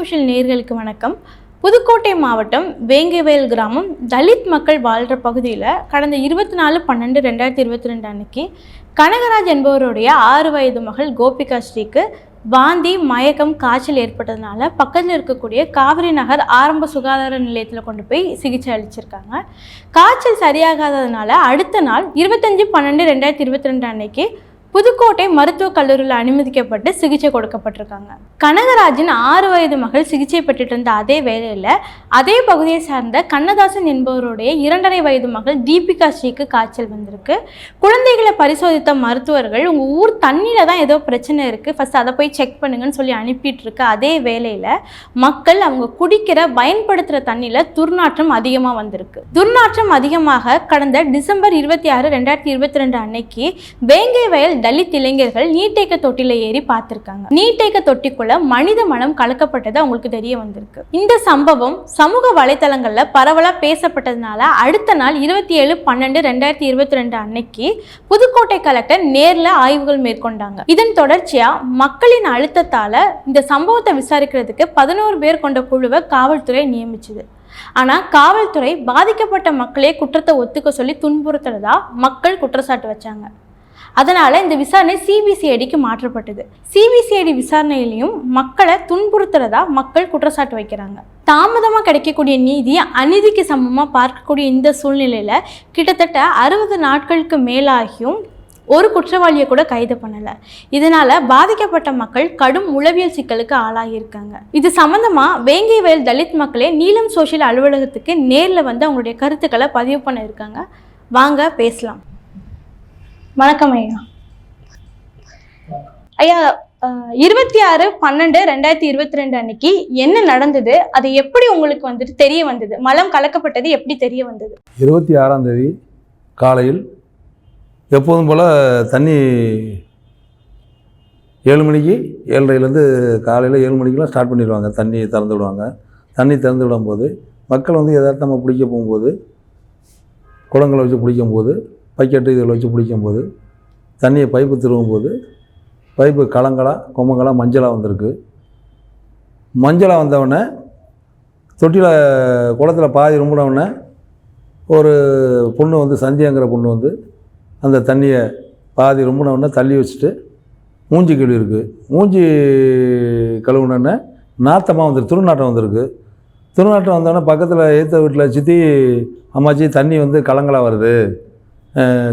Social நேயர்களுக்கு வணக்கம். புதுக்கோட்டை மாவட்டம் வேங்கைவயல் கிராமம் தலித் மக்கள் வாழ்கிற பகுதியில் கடந்த 24/12/2022 அன்னைக்கு கனகராஜ் என்பவருடைய 6 வயது மகள் கோபிகா ஸ்ரீக்கு வாந்தி, மயக்கம், காய்ச்சல் ஏற்பட்டதுனால பக்கத்தில் இருக்கக்கூடிய காவிரி நகர் ஆரம்ப சுகாதார நிலையத்தில் கொண்டு போய் சிகிச்சை அளிச்சிருக்காங்க. காய்ச்சல் சரியாகாததுனால அடுத்த நாள் 25/12/2022 அன்னைக்கு புதுக்கோட்டை மருத்துவக் கல்லூரியில் அனுமதிக்கப்பட்டு சிகிச்சை கொடுக்கப்பட்டிருக்காங்க. கனகராஜின் 6 வயது மகள் சிகிச்சை பெற்றுட்டு இருந்த அதே வேளையில் அதே பகுதியை சார்ந்த கண்ணதாசன் என்பவருடைய 2.5 வயது மகள் தீபிகா ஸ்ரீக்கு காய்ச்சல் வந்திருக்கு. குழந்தைகளை பரிசோதித்த மருத்துவர்கள் உங்கள் ஊர் தண்ணியில் தான் ஏதோ பிரச்சனை இருக்குது, ஃபஸ்ட் அதை போய் செக் பண்ணுங்கன்னு சொல்லி அனுப்பிட்டு இருக்க அதே வேளையில் மக்கள் அவங்க குடிக்கிற பயன்படுத்துகிற தண்ணியில் துர்நாற்றம் அதிகமாக வந்திருக்கு. துர்நாற்றம் அதிகமாக கடந்த டிசம்பர் 26, 2022 அன்னைக்கு வேங்கைவயல் தலித் இளைஞர்கள் நீர்த்தேக்க தொட்டில ஏறி பார்த்திருக்காங்க. நீர்த்தேக்க தொட்டிக்குள்ள மனித மலம் கலக்கப்பட்டது அவங்களுக்கு தெரிய வந்திருக்கு. இந்த சம்பவம் சமூக வலைதளங்கள்ல பரவலா பேசப்பட்டதுனால அடுத்த நாள் 27/12/2022 அன்னைக்கு புதுக்கோட்டை கலெக்டர் நேர்ல ஆய்வுகள் மேற்கொண்டாங்க. இதன் தொடர்ச்சியா மக்களின் அழுத்தத்தால இந்த சம்பவத்தை விசாரிக்கிறதுக்கு 11 பேர் கொண்ட குழுவை காவல்துறை நியமிச்சது. ஆனா காவல்துறை பாதிக்கப்பட்ட மக்களே குற்றத்தை ஒத்துக்க சொல்லி துன்புறுத்துறதா மக்கள் குற்றச்சாட்டு வச்சாங்க. அதனால இந்த விசாரணை சிபிசிஐடிக்கு மாற்றப்பட்டது. சிபிசிஐடி விசாரணையிலையும் மக்களை துன்புறுத்துறதா மக்கள் குற்றச்சாட்டு வைக்கிறாங்க. தாமதமாக கிடைக்கக்கூடிய நீதி அநீதிக்கு சமமாக பார்க்கக்கூடிய இந்த சூழ்நிலையில் கிட்டத்தட்ட 60 நாட்களுக்கு மேலாகியும் ஒரு குற்றவாளியை கூட கைது பண்ணலை. இதனால் பாதிக்கப்பட்ட மக்கள் கடும் உளவியல் சிக்கலுக்கு ஆளாகியிருக்காங்க. இது சம்மந்தமாக வேங்கைவயல் தலித் மக்களே நீலம் சோஷியல் அலுவலகத்துக்கு நேரில் வந்து அவங்களுடைய கருத்துக்களை பதிவு பண்ண இருக்காங்க. வாங்க பேசலாம். வணக்கம் ஐயா. ஐயா, 26/12/2022 அன்னைக்கு என்ன நடந்தது, அது எப்படி உங்களுக்கு வந்துட்டு தெரிய வந்தது, மலம் கலக்கப்பட்டது எப்படி தெரிய வந்தது? 26ஆம் தேதி காலையில் எப்போதும் போல் தண்ணி 7 மணிக்கு 7:30லேருந்து காலையில் 7 மணிக்கெலாம் ஸ்டார்ட் பண்ணிடுவாங்க. தண்ணி திறந்து விடுவாங்க. தண்ணி திறந்து விடும்போது மக்கள் வந்து யதார்த்தமாக பிடிக்க போகும்போது, குளங்களை வச்சு பிடிக்கும்போது, பக்கெட்டு இதில் வச்சு பிடிக்கும்போது, தண்ணியை பைப்பு திருவும்போது பைப்பு கலங்களாக கொம்மங்களாக மஞ்சளாக வந்திருக்கு. மஞ்சளாக வந்தவுடனே தொட்டியில் குளத்தில் பாதி ரொம்பினவுடனே ஒரு பொண்ணு வந்து சந்தியாங்கிற பொண்ணு வந்து அந்த தண்ணியை பாதி ரொம்பினவுடனே தள்ளி வச்சுட்டு மூஞ்சி கழுவி இருக்குது. மூஞ்சி கழுவுனோடனே நாத்தமாக வந்துருக்கு, துருநாட்டம் வந்திருக்கு. துருநாட்டம் வந்தோடனே பக்கத்தில் ஏற்ற வீட்டில் சித்தி, அம்மாச்சி தண்ணி வந்து கலங்களாக வருது,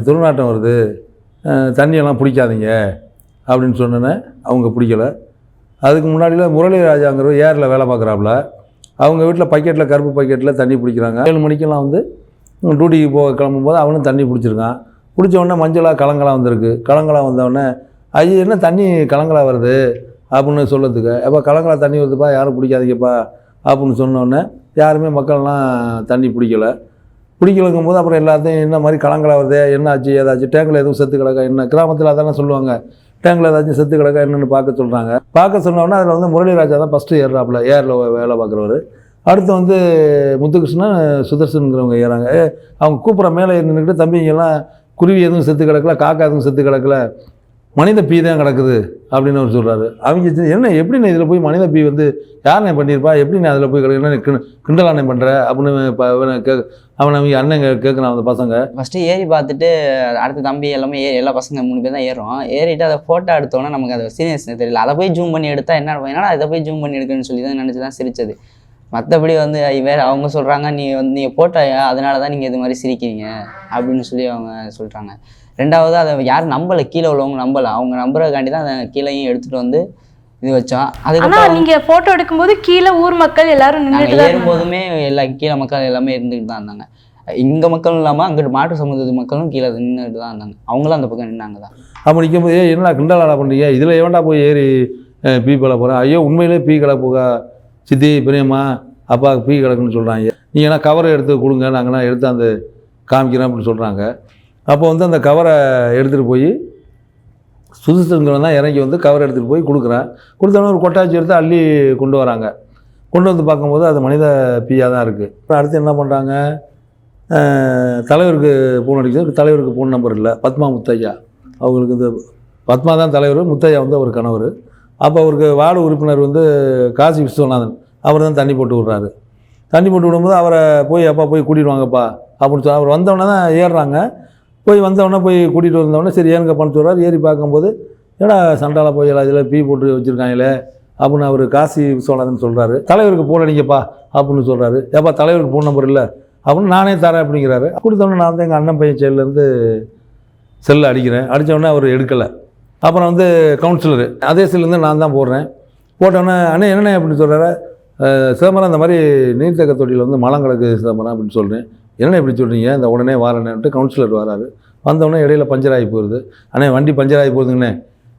துர்நாட்டம் வருது, தண்ணியெல்லாம் பிடிக்காதீங்க அப்படின்னு சொன்னோன்னே அவங்க பிடிக்கலை. அதுக்கு முன்னாடியில் முரளி ராஜாங்கிறவர் ஏரில் வேலை பார்க்குறாப்புல, அவங்க வீட்டில் பக்கெட்டில் கருப்பு பக்கெட்டில் தண்ணி பிடிக்கிறாங்க. 7 மணிக்கெல்லாம் வந்து டியூட்டிக்கு போக கிளம்பும்போது அவனும் தண்ணி பிடிச்சிருக்கான். பிடிச்ச உடனே மஞ்சளாக கலங்களாக வந்திருக்கு. கலங்களாக வந்தவுடனே ஐயோ என்ன தண்ணி கலங்களாக வருது அப்படின்னு சொல்லத்துக்கு, எப்போ கலங்களாக தண்ணி வருதுப்பா, யாரும் பிடிக்காதீங்கப்பா அப்படின்னு சொன்னோடனே யாருமே மக்கள்லாம் தண்ணி பிடிக்கலங்கும் போது அப்புறம் எல்லாத்தையும் என்ன மாதிரி கலங்களாக வருது, என்ன ஆச்சு, ஏதாச்சும் டேங்கில் எதுவும் செத்து கிடக்கா, என்ன கிராமத்தில் அதானே சொல்லுவாங்க, டேங்கில் ஏதாச்சும் செத்து கிடக்கா என்னென்னு பார்க்க சொல்கிறாங்க. பார்க்க சொன்னோன்னா அதில் வந்து முரளி ராஜா தான் ஃபஸ்ட்டு ஏறுறாப்புல, ஏரில் வேலை பார்க்குறவர். அடுத்து வந்து முத்துகிருஷ்ணன், சுதர்சனுங்கிறவங்க ஏறாங்க. அவங்க கூப்பிட்ற மேலே ஏறி நின்றுக்கிட்டு, தம்பிங்கெல்லாம் குருவி எதுவும் செத்து கிடக்கல, காக்கா எதுவும் செத்து கிடக்கல, மனித பீ தான் கிடக்குது அப்படின்னு அவர் சொல்கிறாரு. அவங்க என்ன எப்படி நான் இதில் போய் மனித பீ வந்து யார் நான் பண்ணியிருப்பா, எப்படி நான் அதில் போய் கிடக்கு கிண்டலானே பண்ணுற அப்படின்னு அவன் அவங்க அண்ணன் கேட்குறான். அந்த பசங்க ஃபஸ்ட்டு ஏறி பார்த்துட்டு அடுத்த தம்பி எல்லாமே எல்லா பசங்க 3 பேர் தான் ஏறும். ஏறிட்டு அதை ஃபோட்டோ எடுத்தோன்னா நமக்கு அது சீரியஸ்னஸ் தெரியல. அதை போய் ஜூம் பண்ணி எடுத்தால் என்னடா அதை போய் ஜூம் பண்ணி எடுக்கணும்னு சொல்லி தான் நினச்சி தான் சிரிச்சது. மற்றபடி வந்து வேறு அவங்க சொல்கிறாங்க, நீங்கள் போட்டோ அதனால தான் நீங்கள் இது மாதிரி சிரிக்கிறீங்க அப்படின்னு சொல்லி அவங்க சொல்கிறாங்க. ரெண்டாவது அதை யாரும் நம்பலை, கீழே உள்ளவங்க நம்பலை. அவங்க நம்புறதுக்காண்டி தான் அதை கீழேயும் எடுத்துகிட்டு வந்து இது வச்சோம். அதுக்கப்புறம் நீங்கள் ஃபோட்டோ எடுக்கும்போது கீழே ஊர் மக்கள் எல்லாரும் நாங்கள் ஏறும்போதுமே எல்லா கீழே மக்கள் எல்லாமே இருந்துக்கிட்டு தான் இருந்தாங்க. இங்கே மக்களும் இல்லாமல் அங்கிட்டு மாற்று சமூகத்து மக்களும் கீழே நின்றுட்டு தான் இருந்தாங்க. அவங்களும் அந்த பக்கம் நின்னாங்க தான். அப்போ நிற்கும்போது என்னடா கிண்டலாடா பண்ணுறீங்க, இதில் எவன்டா போய் ஏறி பீ பல போகிறேன், ஐயோ உண்மையிலே பீ கடை போக சித்தி பெரியம்மா அப்பாவுக்கு பீ கிடக்குன்னு சொல்கிறாங்க, நீங்கன்னா கவரை எடுத்து கொடுங்க, நாங்கன்னா எடுத்து அந்த காமிக்கிறேன் அப்படின்னு சொல்கிறாங்க. அப்போ வந்து அந்த கவரை எடுத்துகிட்டு போய் சுதுசுங்கிறவன் தான் இறங்கி வந்து கவரை எடுத்துகிட்டு போய் கொடுக்குறேன். கொடுத்தோன்னே ஒரு கொட்டாச்சி எடுத்து அள்ளி கொண்டு வராங்க. கொண்டு வந்து பார்க்கும்போது அது மனித பீயாக தான் இருக்குது. அடுத்து என்ன பண்ணுறாங்க, தலைவருக்கு ஃபோன் அடிக்கிறது. தலைவருக்கு ஃபோன் நம்பர் இல்லை, பத்மா முத்தையா அவங்களுக்கு. இந்த பத்மா தான் தலைவர், முத்தையா வந்து அவர் கணவர். அப்போ அவருக்கு வார்டு உறுப்பினர் வந்து காசி விஸ்வநாதன் அவர் தான் தண்ணி போட்டு விட்றாரு. தண்ணி போட்டு விடும்போது அவரை போய் அப்பா போய் கூட்டிகிட்டு வாங்கப்பா அப்படின்னு சொல்லி அவர் வந்தவொடனே தான் ஏறுறாங்க. போய் வந்தவொடனே போய் கூட்டிகிட்டு வந்தவொடனே சரி ஏனுங்க பண்ண சொல்கிறார். ஏறி பார்க்கும்போது ஏன்னா சண்டால போய் எல்லாம் இதில் பீ போட்டு வச்சுருக்காங்களே அப்படின்னு அவர் காசி விஸ்வநாதன் சொல்கிறாரு. தலைவருக்கு ஃபோன் அடிங்கப்பா அப்படின்னு சொல்கிறாரு. ஏப்பா தலைவருக்கு ஃபோன் நம்பர் இல்லை அப்படின்னு நானே தரேன் அப்படிங்கிறாரு. கொடுத்தோடனே நான் தான் எங்கள் அண்ணன் பையன் செல்லேருந்து செல்லை அடிக்கிறேன். அடித்தோடனே அவர் எடுக்கலை. அப்புறம் வந்து கவுன்சிலரு அதே செல்லேருந்து நான் தான் போடுறேன். போட்டோன்னே அண்ணே என்னண்ணே அப்படின்னு சொல்கிறாரு. சிதம்பரம் இந்த மாதிரி நீர்த்தேக்க தொட்டியில் வந்து மலம் கிடக்கு சிதம்பரம் அப்படின்னு சொல்கிறேன். என்னென்ன இப்படி சொல்கிறீங்க இந்த உடனே வாரேன்ட்டு கவுன்சிலர் வராரு. வந்தோடனே இடையில பஞ்சர் ஆகி போயிடுது. அண்ணே வண்டி பஞ்சர் ஆகி போகுதுங்கண்ணே,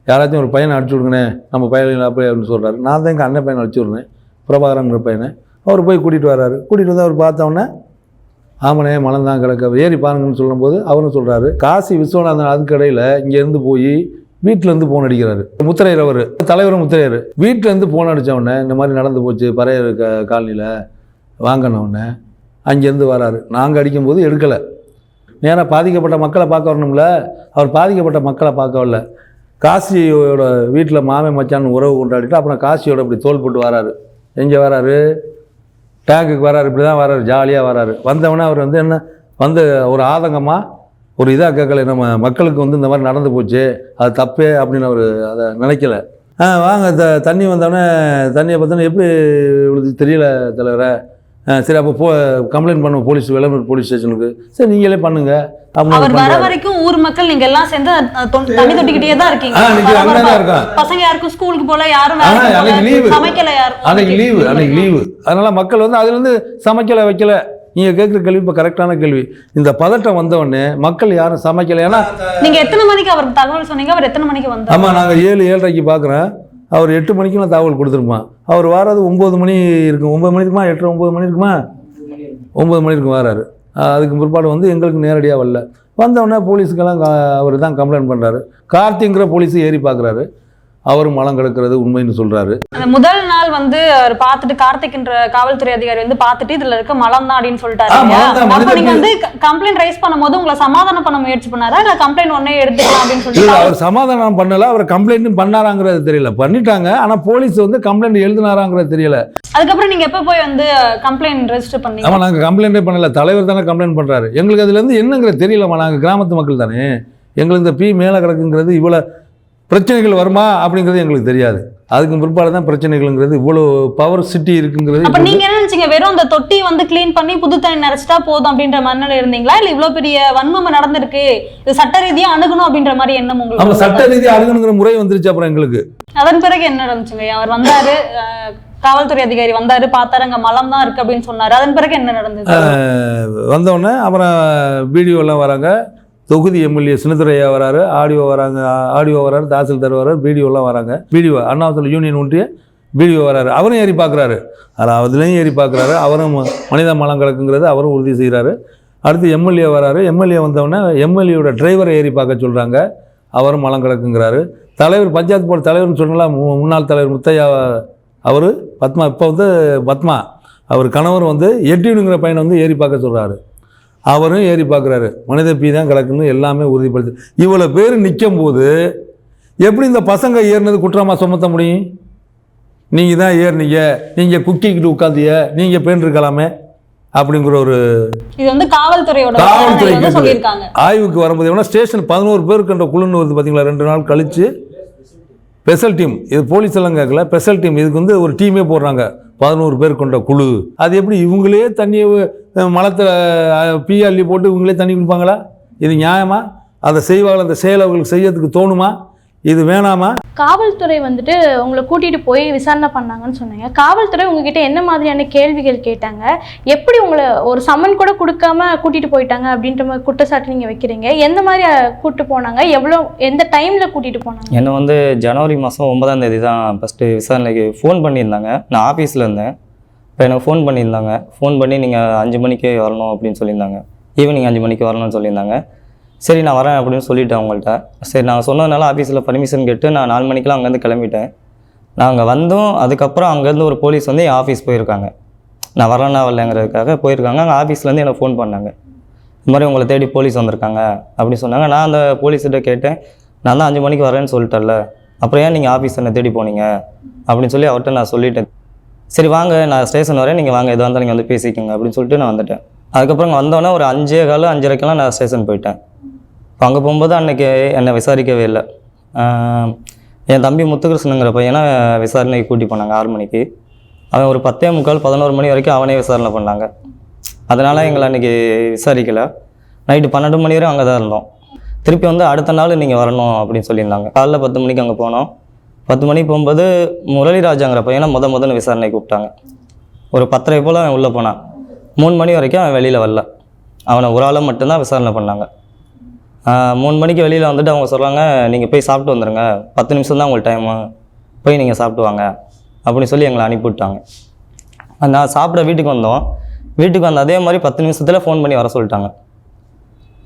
யாராச்சும் ஒரு பையனை அடிச்சு விடுங்கண்ணே நம்ம பையன் அப்படி அப்படின்னு சொல்கிறாரு. நான் தான் எங்கள் அண்ணன் பையனை அடிச்சு விட்றேன், பிரபாகரங்கிற பையனை. அவர் போய் கூட்டிகிட்டு வர்றாரு. கூட்டிகிட்டு வந்து அவர் பார்த்தோன்னே ஆமனே மலம் தான் கிடக்க ஏறி பாருங்கன்னு சொல்லும்போது அவரும் சொல்கிறாரு. காசி விஸ்வநாதன் அதுக்கு இடையில் இங்கேருந்து போய் வீட்டிலேருந்து ஃபோன் அடிக்கிறாரு. முத்திரையர் அவர் தலைவர் முத்திரையர் வீட்டிலேருந்து ஃபோன் அடித்தவுடனே இந்த மாதிரி நடந்து போச்சு பறையர் காலனியில் வாங்கினவுடனே அங்கேருந்து வராரு. நாங்கள் அடிக்கும்போது எடுக்கலை. நேராக பாதிக்கப்பட்ட மக்களை பார்க்க வரணும்ல, அவர் பாதிக்கப்பட்ட மக்களை பார்க்க வரல. காசியோட வீட்டில் மாமே மச்சான் உறவு கொண்டாடிட்டு அப்புறம் காசியோட இப்படி தோல் போட்டு வராரு. எங்கே வராரு? டேங்குக்கு வராரு. இப்படி தான் வராரு, ஜாலியாக வராரு. வந்தவொடனே அவர் வந்து என்ன வந்து ஒரு ஆதங்கமாக ஒரு இதாக கேட்கல, நம்ம மக்களுக்கு வந்து இந்த மாதிரி நடந்து போச்சு அது தப்பே அப்படின்னு அவர் அதை நினைக்கல. வாங்க தண்ணி வந்தோடனே தண்ணியை பார்த்தோன்னே எப்படி இவ்வளோ தெரியல தலைவரை. சரி அப்போ கம்ப்ளைண்ட் பண்ணுவோம் போலீஸ் வெள்ளனூர் போலீஸ் ஸ்டேஷனுக்கு. சரி நீங்களே பண்ணுங்க. அவர் வர வரைக்கும் ஊர் மக்கள் நீங்க எல்லாம் சேர்ந்து தண்ணி தொட்டிக்கிட்டே தான் இருக்கீங்க. பசங்க யாருக்கும் ஸ்கூலுக்கு போல, யாரும் சமைக்கல, யாரும் அன்னைக்கு லீவு. அதனால மக்கள் வந்து அதுல இருந்து சமைக்கல வைக்கல. நீங்க கேட்குற கேள்வி இப்போ கரெக்டான கேள்வி. இந்த பதட்டம் வந்தவொடனே மக்கள் யாரும் சமைக்கல. ஏன்னா நீங்க எத்தனை மணிக்கு அவருக்கு தகவல் சொன்னீங்க? அவர் எத்தனை மணிக்கு வந்தார்? ஆமாம் நாங்கள் 7-7:30 பார்க்குறேன். அவர் 8 மணிக்கு நான் தகவல் கொடுத்துருப்பான். அவர் வராது 9 மணி இருக்கும். 9 மணி இருக்குமா? 8-9 மணி இருக்குமா? 9 மணி இருக்கும் வராரு. அதுக்கு பிற்பாடு வந்து எங்களுக்கு நேரடியாக வரல. வந்தவுடனே போலீஸுக்கெல்லாம் அவர் தான் கம்ப்ளைண்ட் பண்ணுறாரு. கார்த்திங்கிற போலீஸு ஏறி பார்க்குறாரு. அவரும் மலம் கிடக்கிறது உண்மைன்னு சொல்றாரு. அந்த முதல் நாள் வந்து அவர் பார்த்துட்டு கார்த்திக்ன்ற காவல்துறை அதிகாரி வந்து பார்த்துட்டு இதுல இருக்க மலம் தான் அப்படின்னு சொல்லிட்டாரு. அப்ப நீங்க வந்து கம்ப்ளைண்ட் ரைஸ் பண்ணும்போது உங்களை சமாதானம் பண்ண முயற்சி பண்ணாரா இல்ல கம்ப்ளைண்ட் ஒன்னே எடுத்துக்கலாம் அப்படின்னு சொல்லிட்டு? அவர் சமாதானம் பண்ணல. அவர் கம்ப்ளைண்ட் பண்ணாராங்கிறது தெரியல. பண்ணிட்டாங்க. ஆனா போலீஸ் வந்து கம்ப்ளைண்ட் எழுதினாராங்கிறது தெரியல. அதுக்கப்புறம் நீங்க எப்ப போய் வந்து கம்ப்ளைண்ட் ரெஜிஸ்டர் பண்ணீங்க? ஆமா நாங்க கம்ப்ளைண்டே பண்ணல. தலைவர் தானே கம்ப்ளைண்ட் பண்றாரு. எங்களுக்கு அதுல இருந்து என்னங்கிறது தெரியலமா. நாங்க கிராமத்து மக்கள் தானே. எங்களுக்கு இந்த மேல கிடக்குங்கிறது இவ்வளவு பிரச்சனைகள் வருமா அப்படிங்கிறது எங்களுக்கு தெரியாது. அதுக்கு பிற்பாடு தான் பிரச்சனைகள்ங்கிறது இவ்வளோ பவர் சிட்டி இருக்குங்கிறது. அப்ப நீங்க என்ன நினைச்சீங்க? வெறும் அந்த தொட்டி வந்து கிளீன் பண்ணி புது தண்ணி நினைச்சிட்டா போதும் அப்படின்ற மனநிலை இருந்தீங்களா? இல்ல இவ்வளவு பெரிய வன்மம் நடந்திருக்கு, இது சட்ட ரீதியா அணுகணும் அப்படின்ற மாதிரி எண்ணம் உங்களுக்கு? நம்ம சட்ட ரீதியா அணுகணுங்கிற முறை வந்துருச்சு அப்புறம் எங்களுக்கு. அதன் பிறகு என்ன நடந்துச்சுங்க? அவர் வந்தாரு, காவல்துறை அதிகாரி வந்தாரு, பார்த்தாரு அங்க மலம் தான் இருக்கு அப்படின்னு சொன்னாரு. அதன் பிறகு என்ன நடந்தது? வந்தோடனே அப்புறம் வீடியோ எல்லாம் வராங்க. தொகுதி எம்எல்ஏ சின்னத்துறையா வராரு, ஆடியோ வராரு, தாசில்தார் வராரு, வீடியோலாம் வராங்க. வீடியோ அண்ணாமலை யூனியன் ஒன்றிய வீடியோ வராரு. அவரும் ஏறி பார்க்குறாரு. அதுலேயும் ஏறி பார்க்குறாரு. அவரும் மனித மலம் கிடக்குங்கிறது அவரும் உறுதி செய்கிறாரு. அடுத்து எம்எல்ஏ வராரு. எம்எல்ஏ வந்தவுடனே எம்எல்ஏயோட டிரைவரை ஏறி பார்க்க சொல்கிறாங்க. அவரும் மலம் கிடக்குங்கிறாரு. தலைவர் பஞ்சாயத்து போர்டு தலைவர்னு சொன்னால முன்னாள் தலைவர் முத்தையா அவர் பத்மா, இப்போ வந்து பத்மா அவர் கணவர் வந்து எட்டினுங்கிற பையனை வந்து ஏறி பார்க்க சொல்கிறாரு. அவரும் ஏறி பார்க்குறாரு. மனித பீ தான் கிடக்குன்னு எல்லாமே உறுதிப்படுத்து. இவ்வளோ பேர் நிற்கும் போது எப்படி இந்த பசங்க ஏறினது குற்றமாக சுமத்த முடியும்? நீங்கள் தான் ஏறினீங்க, நீங்கள் குக்கிக்கிட்டு உட்காந்திய, நீங்கள் பேண்டிருக்கலாமே அப்படிங்கிற ஒரு இது வந்து காவல்துறையோட சொல்லியிருக்காங்க. ஆய்வுக்கு வரும்போது எவ்வளோ ஸ்டேஷன் 11 பேருக்குன்ற குழுன்னு வருது பார்த்தீங்களா? 2 நாள் கழித்து ஸ்பெஷல் டீம், இது போலீஸ் எல்லாம் கேட்கல, ஸ்பெஷல் டீம். இதுக்கு வந்து ஒரு டீமே போடுறாங்க, 11 பேர் கொண்ட குழு. அது எப்படி இவங்களே தண்ணியை மலத்தில் பீ அள்ளி போட்டு இவங்களே தண்ணி குடிப்பாங்களா? இது நியாயமா? அதை செய்வாங்க. அந்த செயல் அவங்களுக்கு செய்யறதுக்கு தோணுமா? இது வேணாமா? காவல்துறை வந்துட்டு உங்களை கூட்டிகிட்டு போய் விசாரணை பண்ணாங்கன்னு சொன்னீங்க. காவல்துறை உங்ககிட்ட என்ன மாதிரியான கேள்விகள் கேட்டாங்க? எப்படி உங்களை ஒரு சம்மன் கூட கொடுக்காம கூட்டிகிட்டு போயிட்டாங்க அப்படின்ற மாதிரி குற்றச்சாட்டு நீங்கள் வைக்கிறீங்க? எந்த மாதிரி கூப்பிட்டு போனாங்க? எந்த டைமில் கூட்டிகிட்டு போனாங்க? என்னை வந்து ஜனவரி மாதம் 9ஆம் தேதி தான் ஃபஸ்ட்டு விசாரணைக்கு ஃபோன் பண்ணியிருந்தாங்க. நான் ஆஃபீஸில் இருந்தேன். இப்போ எனக்கு ஃபோன் பண்ணியிருந்தாங்க. ஃபோன் பண்ணி நீங்கள் 5 மணிக்கு வரணும் அப்படின்னு சொல்லியிருந்தாங்க. ஈவினிங் 5 மணிக்கு வரணும்னு சொல்லியிருந்தாங்க. சரி நான் வரேன் அப்படின்னு சொல்லிட்டேன் அவங்கள்ட்ட. சரி நான் சொன்னதுனால ஆஃபீஸில் பர்மிஷன் கேட்டு நான் 4 மணிக்கெலாம் அங்கேருந்து கிளம்பிட்டேன். நாங்கள் வந்தோம். அதுக்கப்புறம் அங்கேருந்து ஒரு போலீஸ் வந்து என் ஆஃபீஸ் போயிருக்காங்க. நான் வரேன்னா வரலைங்கிறதுக்காக போயிருக்காங்க. அங்கே ஆஃபீஸ்லேருந்து எனக்கு ஃபோன் பண்ணாங்க. இந்த மாதிரி உங்களை தேடி போலீஸ் வந்திருக்காங்க அப்படின்னு சொன்னாங்க. நான் அந்த போலீஸ்கிட்ட கேட்டேன், நான் தான் 5 மணிக்கு வரேன்னு சொல்லிட்டேன்ல, அப்புறம் ஏன் நீங்கள் ஆஃபீஸ் என்னை தேடி போனீங்க அப்படின்னு சொல்லி அவர்கிட்ட நான் சொல்லிட்டேன். சரி வாங்க நான் ஸ்டேஷன் வரேன், நீங்கள் வாங்க எதுவாக இருந்தாலும் நீங்கள் வந்து பேசிக்கோங்க அப்படின்னு சொல்லிட்டு நான் வந்துட்டேன். அதுக்கப்புறம் இங்கே வந்தோடனே ஒரு 5:15 5:30க்கெல்லாம் நான் ஸ்டேஷன் போயிட்டேன். இப்போ அங்கே போகும்போது அன்றைக்கி என்னை விசாரிக்கவே இல்லை. என் தம்பி முத்துகிருஷ்ணங்கிற பையனை விசாரணைக்கு கூட்டி போனாங்க 6 மணிக்கு. அவன் ஒரு 10:45 11 மணி வரைக்கும் அவனே விசாரணை பண்ணாங்க. அதனால் எங்களை அன்றைக்கி விசாரிக்கலை. நைட்டு 12 மணி வரையும் அங்கே தான் இருந்தோம். திருப்பி வந்து அடுத்த நாள் நீங்கள் வரணும் அப்படின்னு சொல்லியிருந்தாங்க. காலைல 10 மணிக்கு அங்கே போனோம். 10 மணிக்கு போகும்போது முரளிராஜாங்கிற பையனை முதல்ல விசாரணை கூப்பிட்டாங்க. ஒரு 10:30 போல் அவன் உள்ளே போனான். 3 மணி வரைக்கும் அவன் வெளியில் வரல. அவனை ஒரு ஆளை மட்டும்தான் விசாரணை பண்ணாங்க. 3 மணிக்கு வெளியில் வந்துட்டு அவங்க சொல்கிறாங்க, நீங்கள் போய் சாப்பிட்டு வந்துடுங்க, 10 நிமிஷம் தான் உங்களுக்கு டைமு, போய் நீங்கள் சாப்பிட்டு வாங்க அப்படின்னு சொல்லி எங்களை அனுப்பிவிட்டாங்க. நான் சாப்பிட வீட்டுக்கு வந்தோம். வீட்டுக்கு வந்த அதே மாதிரி 10 நிமிஷத்தில் ஃபோன் பண்ணி வர சொல்லிட்டாங்க.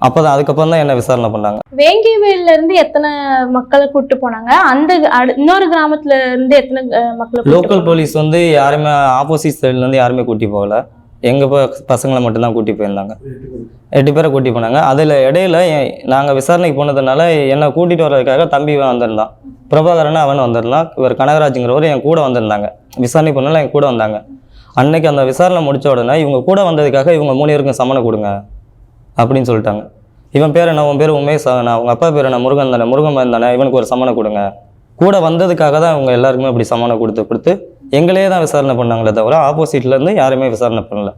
அப்போ தான் அதுக்கப்புறம் தான் என்ன விசாரணை பண்ணாங்க. வேங்கிவேல்ல இருந்து எத்தனை மக்களை கூட்டு போனாங்க? அந்த இன்னொரு கிராமத்துல இருந்து எத்தனை மக்களை? லோக்கல் போலீஸ் வந்து யாருமே ஆப்போசிட் சைட்லேருந்து யாருமே கூட்டி போகல. எங்கள் பசங்களை மட்டும்தான் கூட்டி போயிருந்தாங்க. 8 பேரை கூட்டி போனாங்க. அதில் இடையில நாங்கள் விசாரணைக்கு போனதுனால என்னை கூட்டிகிட்டு வர்றதுக்காக தம்பி வந்திருந்தான், பிரபாகரன் அவன் வந்திருந்தான், இவர் கனகராஜுங்கிறவர் என் கூட வந்திருந்தாங்க. விசாரணை பண்ணாலும் என் கூட வந்தாங்க. அன்னைக்கு அந்த விசாரணை முடித்த உடனே இவங்க கூட வந்ததுக்காக இவங்க 3 பேருக்கும் சம்மனை கொடுங்க அப்படின்னு சொல்லிட்டாங்க. இவன் பேர் என்ன, உன் பேர் உமேஷ், நான் உங்கள் அப்பா பேர் என்ன முருகன் தானே, முருகன் தானே, இவனுக்கு ஒரு சம்மனை கொடுங்க. கூட வந்ததுக்காக தான் இவங்க எல்லாருக்குமே அப்படி சம்மனை கொடுத்து எங்களே தான் விசாரணை பண்ணாங்களே தவிர ஆப்போசிட்லேருந்து யாருமே விசாரணை பண்ணல.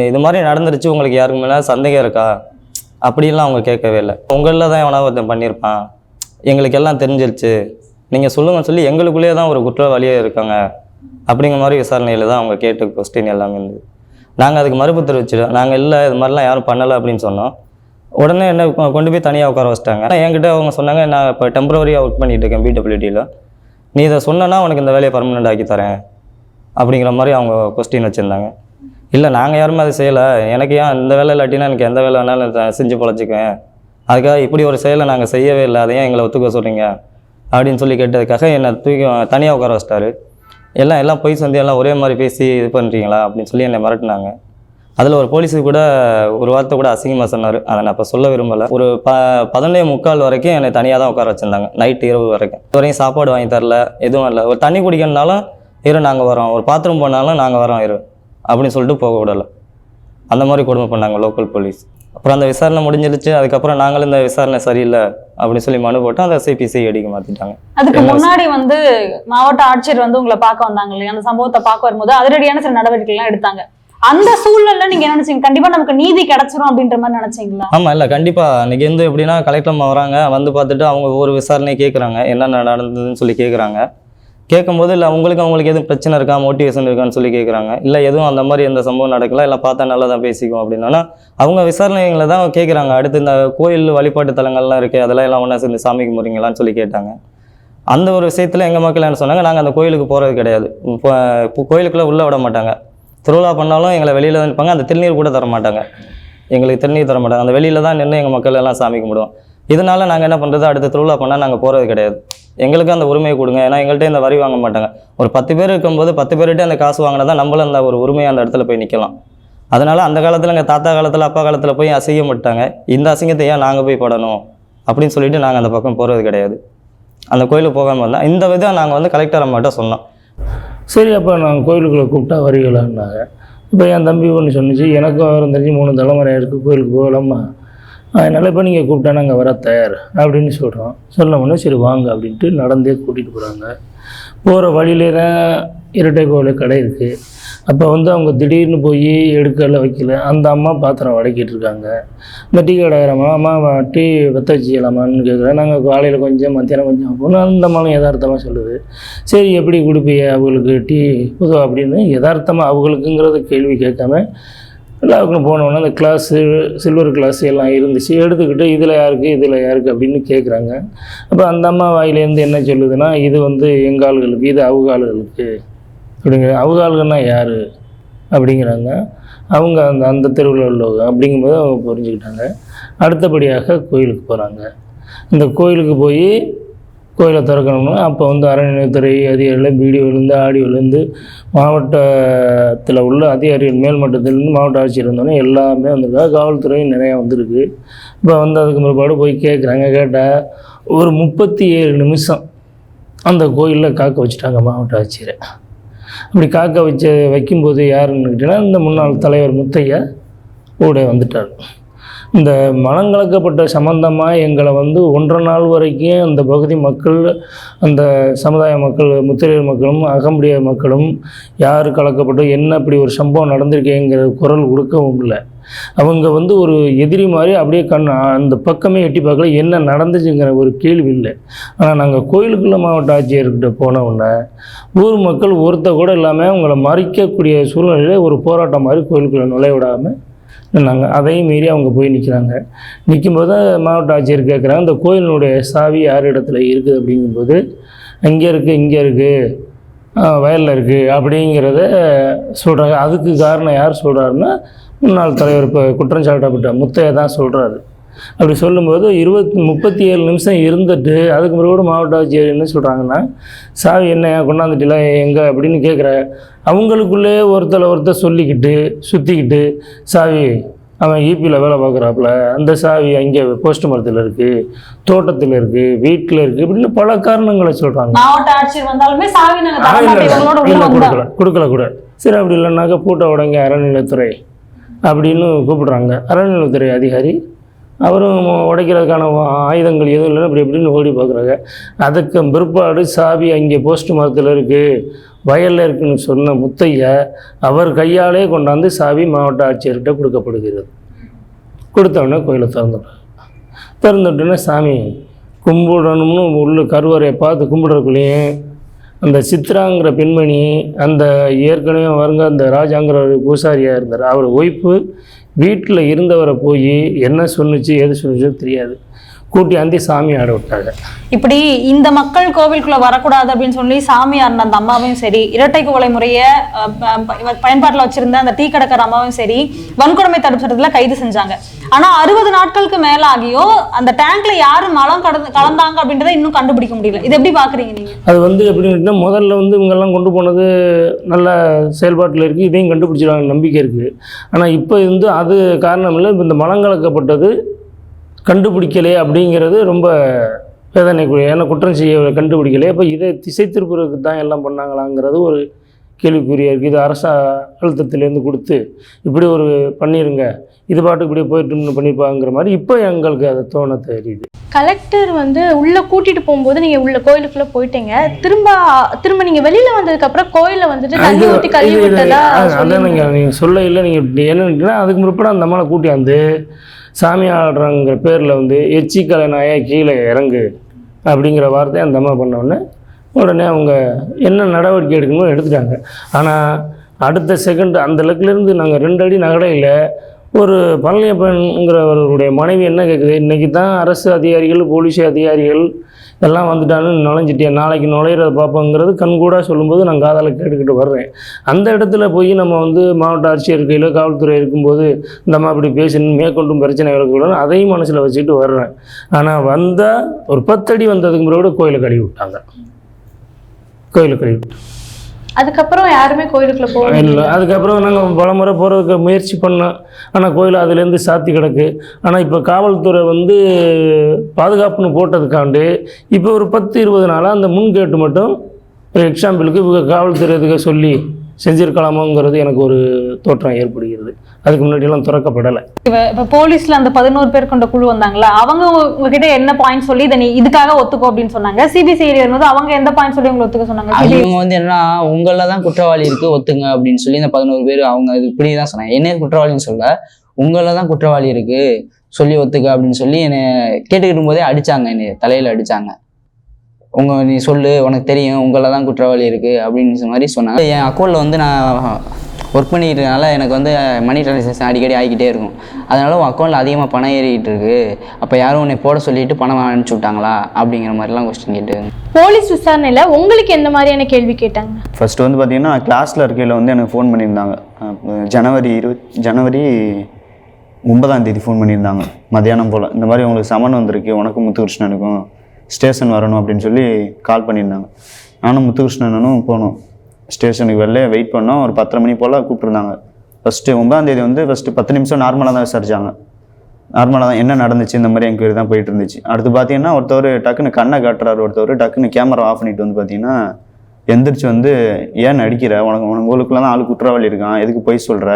இது மாதிரி நடந்துருச்சு, உங்களுக்கு யாருக்கு மேலே சந்தேகம் இருக்கா அப்படிலாம் அவங்க கேட்கவே இல்லை. உங்களில் தான் எவனா ஒருத்தன் பண்ணியிருப்பான், எங்களுக்கு எல்லாம் தெரிஞ்சிருச்சு, நீங்கள் சொல்லுங்கன்னு சொல்லி எங்களுக்குள்ளேயே தான் ஒரு குற்றவாளியே இருக்காங்க அப்படிங்கிற மாதிரி விசாரணையில் தான் அவங்க கேட்ட கொஸ்டின் எல்லாமே இருந்தது. நாங்கள் அதுக்கு மறுப்பு தெரிவிச்சிட்டோம். நாங்கள் இல்லை இது மாதிரிலாம் யாரும் பண்ணலை அப்படின்னு சொன்னோம். உடனே என்ன கொண்டு போய் தனியாக உட்கார வச்சிட்டாங்க. என்கிட்ட அவங்க சொன்னாங்க, நான் இப்போ டெம்பரவரியாக ஒர்க் பண்ணிகிட்டு இருக்கேன் பிடபிள்யூடியில், நீ இதை சொன்னா உனக்கு இந்த வேலையை பர்மனெண்ட் ஆக்கி தரேன் அப்படிங்கிற மாதிரி அவங்க கொஸ்டின் வச்சுருந்தாங்க. இல்லை நாங்கள் யாருமே அதை செய்யலை, எனக்கு ஏன் இந்த வேலை இல்லாட்டினா எனக்கு எந்த வேலை வேணாலும் செஞ்சு பொழைச்சிக்குவேன், அதுக்காக இப்படி ஒரு செயலை நாங்கள் செய்யவே இல்லை, அதை ஏன் எங்களை ஒத்துக்க சொல்கிறீங்க அப்படின்னு சொல்லி கேட்டதுக்காக என்னை தூக்கி தனியாக உட்கார வச்சிட்டாரு. எல்லாம் பொய் சந்தி எல்லாம் ஒரே மாதிரி பேசி இது பண்ணுறீங்களா அப்படின்னு சொல்லி என்னை மிரட்டினாங்க. அதில் ஒரு போலீஸுக்கு கூட ஒரு வார்த்தை கூட அசிங்கமாக சொன்னார், அதை நான் இப்போ சொல்ல விரும்பலை. ஒரு 11:45 வரைக்கும் என்னை தனியாக தான் உட்கார வச்சுருந்தாங்க, நைட்டு இரவு வரைக்கும். இதுவரையும் சாப்பாடு வாங்கி தரல, எதுவும் இல்லை. ஒரு தண்ணி குடிக்கணுனாலும் இரு நாங்கள் வரோம், ஒரு பாத்ரூம் போனாலும் நாங்கள் வரோம் இரு அப்படின்னு சொல்லிட்டு போக விடலை. அந்த மாதிரி கொடுமை பண்ணாங்க லோக்கல் போலீஸ். அப்புறம் அந்த விசாரணை முடிஞ்சிருச்சு. அதுக்கப்புறம் நாங்களும் இந்த விசாரணை சரியில்லை அப்படின்னு சொல்லி மனு போட்டு அந்த CPCIDக்கு மாற்றிட்டாங்க. அதுக்கு முன்னாடி வந்து மாவட்ட ஆட்சியர் வந்து உங்களை பார்க்க வந்தாங்க இல்லையா, அந்த சம்பவத்தை பார்க்க வரும்போது அதிரடியான சில நடவடிக்கைகள்லாம் எடுத்தாங்க. அந்த சூழ்நிலை நீங்க என்ன நினைச்சீங்க? கண்டிப்பா நமக்கு நீதி கிடைச்சிரும் அப்படின்ற மாதிரி நினைச்சீங்களா? ஆமா, இல்லை கண்டிப்பாக. அன்றைக்கி வந்து எப்படின்னா கலெக்டர் வராங்க, வந்து பார்த்துட்டு அவங்க ஒவ்வொரு விசாரணையை கேட்குறாங்க, என்ன நடந்ததுன்னு சொல்லி கேட்குறாங்க. கேட்கும்போது இல்லை அவங்களுக்கு எதுவும் பிரச்சனை இருக்கா, மோட்டிவேஷன் இருக்கான்னு சொல்லி கேட்குறாங்க. இல்லை எதுவும் அந்த மாதிரி எந்த சம்பவம் நடக்கல, எல்லாம் பார்த்தா நல்லா தான் பேசிக்கும் அப்படின்னா அவங்க விசாரணைகளை தான் கேட்குறாங்க. அடுத்து இந்த கோயில் வழிபாட்டு தலங்கள்லாம் இருக்குது, அதெல்லாம் எல்லாம் ஒன்றா சேர்ந்து சாமி கும்பிட்றீங்களான்னு சொல்லி கேட்டாங்க. அந்த ஒரு விஷயத்தில் எங்கள் மக்கள் என்ன சொன்னாங்க, நாங்கள் அந்த கோயிலுக்கு போகிறது கிடையாது, இப்போ கோயிலுக்குள்ளே உள்ளே விட மாட்டாங்க, திருவிழா பண்ணாலும் எங்களை வெளியில் தான் நிற்பாங்க, அந்த திருநீர் கூட தர மாட்டாங்க, எங்களுக்கு திருநீர் தர மாட்டாங்க, அந்த வெளியில் தான் நின்று எங்கள் மக்கள் எல்லாம் சாமி கும்பிடுவோம். இதனால் நாங்கள் என்ன பண்ணுறது, அடுத்த திருவிழா பண்ணால் நாங்கள் போகிறது கிடையாது, எங்களுக்கு அந்த உரிமையை கொடுங்க, ஏன்னா எங்கள்கிட்ட இந்த வரி வாங்க மாட்டாங்க. ஒரு 10 பேர் இருக்கும்போது 10 பேர்கிட்ட அந்த காசு வாங்கினா தான் நம்மளும் அந்த ஒரு உரிமையை அந்த இடத்துல போய் நிற்கலாம். அதனால் அந்த காலத்தில் எங்கள் தாத்தா காலத்தில் அப்பா காலத்தில் போய் அசிங்கப்பட்டாங்க, இந்த அசிங்கத்தை ஏன் நாங்கள் போய் படணும் அப்படின்னு சொல்லிட்டு நாங்கள் அந்த பக்கம் போகிறது கிடையாது. அந்த கோயிலுக்கு போகாமல் இருந்தால் இந்த விதம் நாங்கள் வந்து கலெக்டர் அம்மாட்ட சொன்னோம். சரி, அப்போ நாங்கள் கோயிலுக்குள்ளே கூப்பிட்டா வரீங்களான்னாங்க. இப்போ என் தம்பி ஒன்று சொன்னிச்சு, எனக்கும் அவரும் தெரிஞ்சு 3 தலைமுறை இருக்குது, கோயிலுக்கு போகலாமா, அதனால் இப்போ நீங்கள் கூப்பிட்டா நாங்கள் வர தயார் அப்படின்னு சொல்கிறோம். சொன்னோம்னா சரி வாங்க அப்படின்ட்டு நடந்தே கூட்டிகிட்டு போகிறாங்க. போகிற வழியிலே தான் இரட்டை கோவில் கடை இருக்குது. அப்போ வந்து அவங்க திடீர்னு போய் எடுக்கல வைக்கல, அந்த அம்மா பாத்திரம் வடக்கிட்டு இருக்காங்க. இந்த டீ கடைக்காரம்மா, அம்மா டீ வெத்த வச்சுக்கலாமான்னு கேட்குறேன். நாங்கள் காலையில் கொஞ்சம் மத்தியானம் கொஞ்சம் அப்போன்னு அந்த அம்மாவும் யதார்த்தமாக சொல்லுது. சரி எப்படி கொடுப்பீங்க அவங்களுக்கு டீ பொதுவாக அப்படின்னு யதார்த்தமாக அவங்களுக்குங்கிறத கேள்வி கேட்காம எல்லாருக்கும் போனோன்னா அந்த கிளாஸு சில்வர் கிளாஸ் எல்லாம் இருந்துச்சு, எடுத்துக்கிட்டு இதில் யாருக்கு அப்படின்னு கேட்குறாங்க. அப்போ அந்த அம்மா வாயிலேருந்து என்ன சொல்லுதுன்னா, இது வந்து எங்கள் ஆளுகளுக்கு, இது அவங்க ஆளுகளுக்கு அப்படிங்கிற. அவங்க ஆளுகள்னா யார் அப்படிங்கிறாங்க. அவங்க அந்த தெருவில் உள்ளவங்க அப்படிங்கும்போது அவங்க புரிஞ்சுக்கிட்டாங்க. அடுத்தபடியாக கோயிலுக்கு போகிறாங்க. இந்த கோயிலுக்கு போய் கோயிலை திறக்கணும்னா அப்போ வந்து அறநிலையத்துறை அதிகாரிகள் வீடியோலேருந்து ஆடியோலேருந்து மாவட்டத்தில் உள்ள அதிகாரிகள் மேல்மட்டத்திலேருந்து மாவட்ட ஆட்சியர் இருந்தோன்னே எல்லாமே வந்திருக்காங்க. காவல்துறையும் நிறையா வந்திருக்கு. இப்போ வந்து அதுக்கு முற்பாடு போய் கேட்குறாங்க. கேட்டால் ஒரு 37 நிமிஷம் அந்த கோயிலில் காக்க வச்சுட்டாங்க மாவட்ட ஆட்சியரை. அப்படி காக்க வைக்கும்போது யாருன்னு கேட்டிங்கன்னா இந்த முன்னாள் தலைவர் முத்தையா கூட வந்துட்டார். இந்த மலங்கலக்கப்பட்ட சம்பந்தமாக எங்களை 1.5 நாள் வரைக்கும் அந்த பகுதி மக்கள், அந்த சமுதாய மக்கள், முத்திரையர் மக்களும் அகமுடையார் மக்களும் யார் கலக்கப்பட்டு என்ன இப்படி ஒரு சம்பவம் நடந்திருக்கேங்கிற குரல் கொடுக்கவும் இல்லை. அவங்க ஒரு எதிரி மாதிரி அப்படியே அந்த பக்கமே எட்டி பார்க்கல, என்ன நடந்துச்சுங்கிற ஒரு கேள்வி இல்லை. ஆனால் நாங்கள் கோயிலுக்குள்ள மாவட்ட ஆட்சியர்கிட்ட போன உடனே ஊர் மக்கள் ஒருத்த கூட இல்லாமல் அவங்கள மறிக்கக்கூடிய சூழ்நிலையில் ஒரு போராட்டம் மாதிரி கோயிலுக்குள்ளே நுழைவிடாமல் நாங்கள் அதையும் மீறி அவங்க போய் நிற்கிறாங்க. நிற்கும்போது மாவட்ட ஆட்சியர் கேட்குறாங்க, அந்த கோயிலினுடைய சாவி யார் இடத்துல இருக்குது அப்படிங்கும்போது அங்கே இருக்குது, இங்கே இருக்குது, வயலில் இருக்குது அப்படிங்கிறத சொல்கிறாங்க. அதுக்கு காரணம் யார் சொல்கிறாருன்னா முன்னாள் தலைவர் இப்போ குற்றம் சாட்டப்பட்ட முத்தையா தான் சொல்கிறாரு. அப்படி சொல்லும்போது 37 நிமிஷம் இருந்துட்டு அதுக்கு பிறகு மாவட்ட ஆட்சியர் என்ன சொல்கிறாங்கன்னா, சாவி என்ன கொண்டாந்துட்டில எங்கே அப்படின்னு கேட்குற. அவங்களுக்குள்ளே ஒருத்தர் சொல்லிக்கிட்டு சுற்றிக்கிட்டு, சாவி அவன் ஈபியில் வேலை பார்க்குறாப்புல, அந்த சாவி அங்கே போஸ்ட் மரத்தில் இருக்குது, தோட்டத்தில் இருக்குது, வீட்டில் இருக்குது, இப்படின்னு பல காரணங்களை சொல்கிறாங்க. மாவட்ட ஆட்சியர் வந்தாலுமே சாவி கொடுக்கல கூட. சரி, அப்படி இல்லைன்னாக்கா பூட்டை உடங்க அறநிலையத்துறை அப்படின்னு கூப்பிடுறாங்க. அறநிலையத்துறை அதிகாரி அவரும் உடைக்கிறதுக்கான ஆயுதங்கள் எதுவும் இல்லைன்னு அப்படி எப்படின்னு ஓடி பார்க்குறாங்க. அதுக்கு பிற்பாடு சாவி அங்கே போஸ்ட் மரத்தில் இருக்குது, வயலில் இருக்குதுன்னு சொன்ன முத்தையா அவர் கையாலே கொண்டாந்து சாவி மாவட்ட ஆட்சியர்கிட்ட கொடுக்கப்படுகிறது. கொடுத்தவுடனே கோயிலை திறந்துட்டோன்னே சாமி கும்பிடணும்னு உள்ள கருவறையை பார்த்து கும்பிடுறதுக்குள்ளேயே அந்த சித்ராங்கிற பெண்மணி, அந்த ஏற்கனவே வருங்க அந்த ராஜாங்கிற ஒரு பூசாரியாக இருந்தார், அவர் ஒய்ஃபு வீட்டில் இருந்தவரை போய் என்ன சொன்னுச்சு எது சொன்னுச்சுன்னு தெரியாது, கூட்டி ஆந்தி சாமி ஆட விட்டாங்க. இப்படி இந்த மக்கள் கோவிலுக்குள்ள வரக்கூடாது அப்படின்னு சொல்லி சாமியார் அந்த அம்மாவையும் சரி, இரட்டை குவளை முறையை பயன்பாட்டில் வச்சிருந்த அந்த டீ கடைக்கார அம்மாவையும் சரி வன்கொடுமை தடுப்பு சட்டத்துல கைது செஞ்சாங்க. ஆனா 60 நாட்களுக்கு மேல ஆகியோ அந்த டேங்க்ல யாரு மலம் கலந்தாங்க அப்படின்றத இன்னும் கண்டுபிடிக்க முடியல. இது எப்படி பாக்குறீங்க நீங்க? அது எப்படின்னா முதல்ல இவங்கெல்லாம் கொண்டு போனது நல்ல செயல்பாட்டில் இருக்குது, இதையும் கண்டுபிடிச்சிருவாங்க நம்பிக்கை இருக்குது. ஆனால் இப்போ அது காரணம் இல்லை, இப்போ இந்த மலம் கலக்கப்பட்டது கண்டுபிடிக்கலையே அப்படிங்கிறது ரொம்ப வேதனைக்குரிய. ஏன்னா குற்றம் செய்ய கண்டுபிடிக்கலையே, அப்போ இதை திசை திருப்புறதுக்கு தான் எல்லாம் பண்ணாங்களாங்கிறது ஒரு கேள்விக்குறியாக இருக்குது. இது அரசு அழுத்தத்திலேருந்து கொடுத்து இப்படி ஒரு பண்ணிடுங்க, இது பாட்டுக்கு இப்படியே போயிட்டு பண்ணிப்பாங்கிற மாதிரி இப்போ எங்களுக்கு அதை தோண தெரியுது. கலெக்டர் உள்ளே கூட்டிகிட்டு போகும்போது நீங்கள் உள்ள கோயிலுக்குள்ளே போயிட்டீங்க, திரும்ப நீங்கள் வெளியில் வந்ததுக்கப்புறம் கோயிலில் தண்ணி ஊற்றி கழுவி விட்டதா? அதான் நீங்கள் சொல்ல இல்லை, நீங்கள் என்னன்னா அதுக்கு முற்பட அந்த அம்மாவை கூட்டியாந்து சாமி ஆடுறங்கிற பேரில் எச்சிக்கலை நாயை கீழே இறங்கு அப்படிங்கிற வார்த்தையை அந்த அம்மா பண்ணோடனே உடனே அவங்க என்ன நடவடிக்கை எடுக்கணுமோ எடுத்துட்டாங்க. ஆனால் அடுத்த செகண்ட் அந்த லெக்கிலேருந்து நாங்கள் 2 அடி நகடையில் ஒரு பழனியப்பன்கிறவருடைய மனைவி என்ன கேட்குது, இன்றைக்கி தான் அரசு அதிகாரிகள் போலீஸ் அதிகாரிகள் எல்லாம் வந்துட்டான்னு நுழைஞ்சிட்டேன், நாளைக்கு நுழையிறத பார்ப்போங்கிறது கண்கூடாக சொல்லும்போது நான் காதால் கேட்டுக்கிட்டு வர்றேன். அந்த இடத்துல போய் நம்ம மாவட்ட ஆட்சியர் கையில் காவல்துறை இருக்கும்போது இந்த மாதிரி அப்படி பேசணும் மேற்கொண்டும் பிரச்சனை விளக்கூடாது அதையும் மனசில் வச்சுக்கிட்டு வர்றேன். ஆனால் வந்தால் ஒரு 10 அடி வந்ததுக்கு பிறகு கோயிலை கழுவி விட்டாங்க. அதுக்கப்புறம் யாருமே கோயிலுக்குள்ள போக இல்லை. அதுக்கப்புறம் நாங்கள் பல முறை போகிறதுக்கு முயற்சி பண்ணோம், ஆனால் கோயில் அதுலேருந்து சாத்தி கிடக்கு. ஆனால் இப்போ காவல்துறை பாதுகாப்புன்னு போட்டதுக்காண்டு இப்போ ஒரு 10-20 நாளாக அந்த முன் கேட்டு மட்டும் எக்ஸாம்பிளுக்கு இவங்க காவல்துறை இதுக்கு சொல்லி செஞ்சிருக்கலாமோங்கிறது எனக்கு ஒரு தோற்றம் ஏற்படுகிறது. அதுக்கு முன்னாடியெல்லாம் திறக்கப்படலை. இப்போ போலீஸில் அந்த 11 பேர் கொண்ட குழு வந்தாங்களா, அவங்க உங்ககிட்ட என்ன பாயிண்ட் சொல்லி இதை நீ இதுக்காக ஒத்துக்கோ அப்படின்னு சொன்னாங்க? சிபிசிஐடி வரும்போது அவங்க எந்த பாயிண்ட் சொல்லி உங்களை ஒத்துக்க சொன்னாங்க? அவங்க என்னன்னா உங்கள தான் குற்றவாளி இருக்கு ஒத்துங்க அப்படின்னு சொல்லி இந்த 11 பேர் அவங்க இப்படி தான் சொன்னாங்க. என்ன குற்றவாளின்னு சொல்ல, உங்கள தான் குற்றவாளி இருக்கு சொல்லி ஒத்துக்க அப்படின்னு சொல்லி என்னை கேட்டுக்கிட்டு போதே அடிச்சாங்க, என்னை தலையில அடிச்சாங்க. நீ சொல்லு, உனக்கு தெரியும் உங்கள தான் குற்றவாளி இருக்குது அப்படின்னு மாதிரி சொன்னாங்க. என் அக்கௌண்ட்டில் நான் ஒர்க் பண்ணிக்கிட்டதுனால எனக்கு மணி ட்ரான்சாக்ஷன் அடிக்கடி ஆகிக்கிட்டே இருக்கும். அதனால உன் அக்கௌண்ட்டில் அதிகமாக பணம் ஏறிக்கிட்டு இருக்கு, அப்போ யாரும் உன்னை போட சொல்லிட்டு பணம் அனுப்பிச்சி விட்டாங்களா அப்படிங்கிற மாதிரிலாம் கொஸ்டின் கேட்டு. போலீஸ் விசாரணையில் உங்களுக்கு எந்த மாதிரியான கேள்வி கேட்டாங்க? ஃபர்ஸ்ட் பார்த்தீங்கன்னா கிளாஸில் இருக்கையில் எனக்கு ஃபோன் பண்ணியிருந்தாங்க. ஜனவரி 9 ஃபோன் பண்ணியிருந்தாங்க மத்தியானம் போல். இந்த மாதிரி உங்களுக்கு சமன் வந்திருக்கு, உனக்கும் முத்துகிருஷ்ணனுக்கும் ஸ்டேஷன் வரணும் அப்படின்னு சொல்லி கால் பண்ணியிருந்தாங்க. நானும் முத்துகிருஷ்ணனும் போனோம் ஸ்டேஷனுக்கு. வெளில வெயிட் பண்ணோம். ஒரு 10:30 மணி போல் கூப்பிட்ருந்தாங்க. ஃபஸ்ட்டு 9 ஃபஸ்ட்டு 10 நிமிஷம் நார்மலாக தான் விசாரிச்சாங்க. நார்மலாக தான் என்ன நடந்துச்சு இந்த மாதிரி என்கொயரி தான் போயிட்டு இருந்துச்சு. அடுத்து பார்த்தீங்கன்னா ஒருத்தர் டக்குன்னு கண்ணை காட்டுறாரு, ஒருத்தர் டக்குன்னு கேமரா ஆஃப் பண்ணிட்டு பார்த்தீங்கன்னா எந்திரிச்சு வந்து ஏன் நடிக்கிற, உங்களுக்குள்ள தான் ஆள் குற்றவாளி இருக்கான், எதுக்கு போய் சொல்கிற,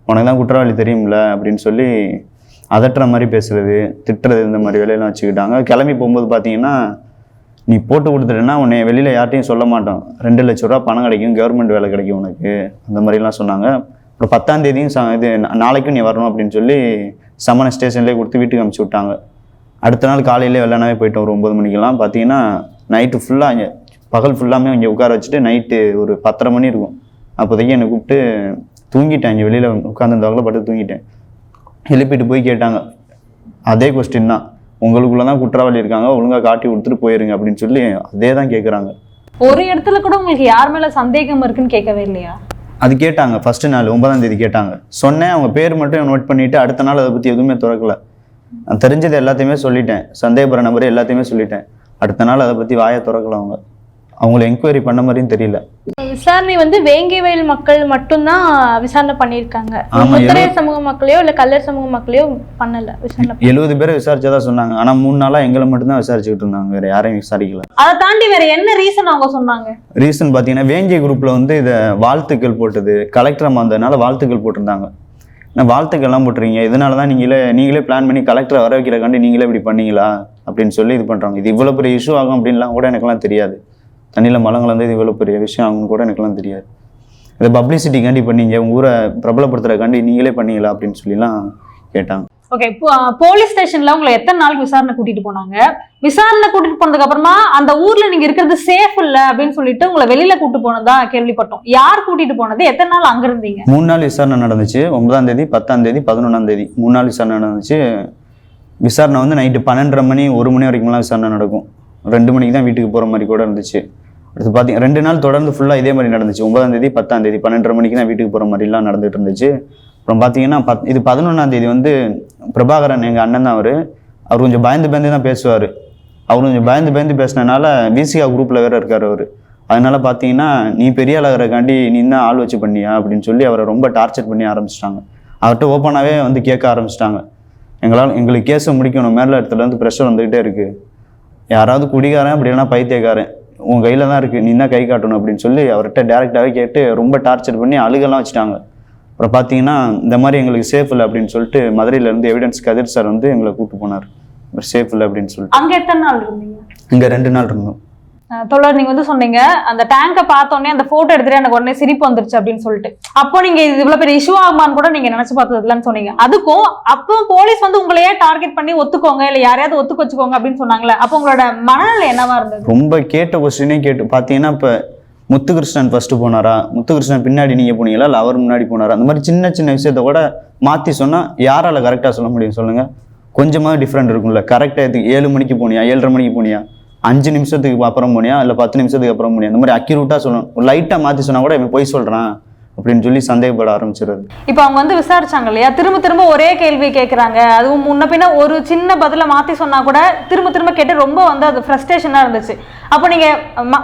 உனக்கு தான் குற்றவாளி தெரியும்ல அப்படின்னு சொல்லி அதட்டுற மாதிரி பேசுறது, திட்டுறது, இந்த மாதிரி வேலையெல்லாம் வச்சுக்கிட்டாங்க. கிளம்பி போகும்போது பார்த்தீங்கன்னா, நீ போட்டு கொடுத்துட்டேன்னா உன்னை வெளியில் யார்ட்டையும் சொல்ல மாட்டோம், 2 லட்ச ரூபா பணம் கிடைக்கும், கவர்மெண்ட் வேலை கிடைக்கும் உனக்கு, அந்த மாதிரிலாம் சொன்னாங்க. அப்புறம் 10ஆம் தேதியும் இது நாளைக்கும் நீ வரணும் அப்படின்னு சொல்லி சமண ஸ்டேஷன்லேயே கொடுத்து வீட்டுக்கு அனுப்பிச்சி விட்டாங்க. அடுத்த நாள் காலையிலே வெள்ளனாவே போயிட்டோம். ஒரு 9 மணிக்கெல்லாம் பார்த்தீங்கன்னா நைட்டு ஃபுல்லாக இங்கே பகல் ஃபுல்லாமே இங்கே உட்கார வச்சுட்டு நைட்டு ஒரு 10:30 மணி இருக்கும். அப்போதைக்கு என்னை கூப்பிட்டு தூங்கிட்டேன், இங்கே வெளியில் உட்காந்துருந்தாங்களோ பட்டு தூங்கிட்டேன். எழுப்பிட்டு போய் கேட்டாங்க, அதே கொஸ்டின் தான், உங்களுக்குள்ள தான் குற்றவாளி இருக்காங்க, ஒழுங்காக காட்டி கொடுத்துட்டு போயிருங்க அப்படின்னு சொல்லி அதே தான் கேட்குறாங்க. ஒரு இடத்துல கூட உங்களுக்கு யார் மேல சந்தேகம் இருக்குன்னு கேட்கவே இல்லையா? அது கேட்டாங்க. ஃபர்ஸ்ட் நாள் 9ஆம் தேதி கேட்டாங்க. சொன்னேன், அவங்க பேர் மட்டும் நோட் பண்ணிவிட்டு அடுத்த நாள் அதை பற்றி எதுவுமே திறக்கல. நான் தெரிஞ்சது எல்லாத்தையுமே சொல்லிட்டேன், சந்தேகப்படுற நபர் எல்லாத்தையுமே சொல்லிட்டேன். அடுத்த நாள் அதை பற்றி வாயை திறக்கல. அவங்கள என்கொயரி பண்ண மாதிரியும் தெரியல. விசாரணை வந்து வேங்கைவயல் மக்கள் மட்டும்தான் விசாரணை பண்ணியிருக்காங்க. ஆமா, முத்தரையர் சமூக மக்களையோ இல்லை கல்லர் சமூக மக்களையோ பண்ணல விசாரணை. 70 பேரை விசாரிச்சதா சொன்னாங்க. ஆனால் 3 நாளாக எங்களை மட்டும்தான் விசாரிச்சுக்கிட்டு இருந்தாங்க, வேற யாரையும் விசாரிக்கல. அதை தாண்டி வேற என்ன ரீசன் அவங்க சொன்னாங்க? ரீசன் பார்த்தீங்கன்னா, வேங்கை குரூப்ல வந்து இதை வாழ்த்துக்கள் போட்டது, கலெக்டர் வந்ததுனால வாழ்த்துக்கள் போட்டிருந்தாங்க. நான் வாழ்த்துக்கள்லாம் போட்டுறீங்க, இதனால தான் நீங்களே பிளான் பண்ணி கலெக்டரை வர வைக்கிறக்காண்டி நீங்களே இப்படி பண்ணீங்களா அப்படின்னு சொல்லி இது பண்ணுறாங்க. இது இவ்வளோ பெரிய இஷ்யூ ஆகும் அப்படின்லாம் கூட எனக்குலாம் தெரியாது. தண்ணியில் மலங்கள் வந்து இது இவ்வளோ பெரிய விஷயம் ஆகும் கூட எனக்குலாம் தெரியாது. இதை பப்ளிசிட்டிக்காண்டி பண்ணீங்க, உங்கள் ஊரை பிரபலப்படுத்துறக்காண்டி நீங்களே பண்ணீங்களா அப்படின்னு சொல்லிலாம் கேட்டாங்க. ஓகே, போலீஸ் ஸ்டேஷன்ல உங்களை எத்தனை நாளுக்கு விசாரணை கூட்டிட்டு போனாங்க? விசாரணை கூட்டிட்டு போனதுக்கு அப்புறமா அந்த ஊர்ல நீங்க இருக்கிறது சேஃப் இல்ல அப்படின்னு சொல்லிட்டு உங்களை வெளியில கூட்டு போனதா கேள்விப்பட்டோம். யார் கூட்டிட்டு போனது? எத்தனை நாள் அங்க இருந்தீங்க? 3 நாள் விசாரணை நடந்துச்சு. 9ஆம் தேதி, 10ஆம் தேதி, 11ஆம் தேதி 3 நாள் விசாரணை நடந்துச்சு. விசாரணை வந்து நைட்டு 12:30 மணி 1 மணி வரைக்கும்லாம் விசாரணை நடக்கும். 2 மணிக்கு தான் வீட்டுக்கு போகிற மாதிரி கூட இருந்துச்சு. அடுத்து பார்த்தீங்கன்னா 2 நாள் தொடர்ந்து ஃபுல்லாக இதே மாதிரி நடந்துச்சு. 9ஆம் தேதி, 10ஆம் தேதி 12:30 மணிக்கு தான் வீட்டுக்கு போகிற மாதிரிலாம் நடந்துகிட்டு இருந்துச்சு. அப்புறம் பார்த்தீங்கன்னா இது 11ஆம் தேதி வந்து பிரபாகரன், எங்கள் அண்ணன் தான் அவர் கொஞ்சம் பயந்து தான் பேசுவார். அவர் கொஞ்சம் பயந்து பேசினனால விசிகா குரூப்பில் வேறு இருக்கார் அவர். அதனால பார்த்தீங்கன்னா, நீ பெரிய ஆளாகிறக்காண்டி நீ தான் ஆள் வச்சு பண்ணியா அப்படின்னு சொல்லி அவரை ரொம்ப டார்ச்சர் பண்ணி ஆரம்பிச்சிட்டாங்க. அவர்கிட்ட ஓப்பனாகவே வந்து கேட்க ஆரம்பிச்சிட்டாங்க, எங்களுக்கு கேஸை முடிக்கணும், மேலே இடத்துலேருந்து ப்ரெஷர் வந்துக்கிட்டே இருக்குது, யாராவது குடிகாரன் அப்படி இல்லைனா பைத்தியக்காரன் உன் கையில் தான் இருக்குது, நீ தான் கை காட்டணும் அப்படின்னு சொல்லி அவர்கிட்ட டேரெக்டாகவே கேட்டு ரொம்ப டார்ச்சர் பண்ணி அழுகெல்லாம் வச்சுட்டாங்க. அப்புறம் பார்த்தீங்கன்னா, இந்த மாதிரி எங்களுக்கு சேஃப் இல்லை அப்படின்னு சொல்லிட்டு மதுரையிலேருந்து எவிடன்ஸ் கதிர் சார் வந்து எங்களை கூப்பிட்டு போனார். சேஃப் இல்லை அப்படின்னு சொல்லிட்டு. அங்கே எத்தனை நாள் இருந்தீங்க? இங்கே 2 நாள் இருந்தோம். தோழர், நீங்க வந்து சொன்னீங்க அந்த டேங்கை பார்த்தோன்னே அந்த போட்டோ எடுத்துட்டு எனக்கு உடனே சிரிப்பு வந்துருச்சு அப்படின்னு சொல்லிட்டு. அப்போ நீங்க இது இவ்வளவு பெரிய இஷ்யூ ஆகுமான்னு கூட நீங்க நினைச்சு பார்த்தது இல்லைன்னு சொன்னீங்க. அதுக்கும் அப்போ போலீஸ் வந்து உங்களையே டார்கெட் பண்ணி ஒத்துக்கோங்க இல்ல யாரையாவது ஒத்துக்க வச்சுக்கோங்க அப்படின்னு சொன்னாங்களே, அப்போ உங்களோட மனநிலை என்னவா இருந்தது? ரொம்ப கேட்ட கொஸ்டினே கேட்டு பார்த்தீங்கன்னா, இப்போ முத்துகிருஷ்ணன் ஃபர்ஸ்ட் போனாரா, முத்துகிருஷ்ணன் பின்னாடி நீங்க போனீங்களா இல்லை அவர் முன்னாடி போனாரா, அந்த மாதிரி சின்ன விஷயத்த கூட மாற்றி சொன்னால் யாரால கரெக்டாக சொல்ல முடியும் சொல்லுங்க? கொஞ்சமாக டிஃப்ரெண்ட் இருக்கும்ல. கரெக்டாக 7 மணிக்கு போனியா, 7:30 மணிக்கு போனியா, 5 நிமிஷத்துக்கு அப்புறம் போனியா இல்லை 10 நிமிஷத்துக்கு அப்புறம் போனியா, அந்த மாதிரி அக்யூரேட்டாக சொல்லணும். ஒரு லைட்டாக மாற்றி சொன்னால் கூட இவன் போய் சொல்கிறான் அப்படின்னு சொல்லி சந்தேகப்பட ஆரம்பிச்சிடுறது. இப்போ அவங்க வந்து விசாரிச்சாங்க இல்லையா, திரும்ப ஒரே கேள்வி கேட்குறாங்க. அதுவும் முன்ன பின்ன ஒரு சின்ன பதில மாற்றி சொன்னால் கூட திரும்ப கேட்டு ரொம்ப வந்து அது ஃப்ரஸ்ட்ரேஷனாக இருந்துச்சு. அப்போ நீங்கள்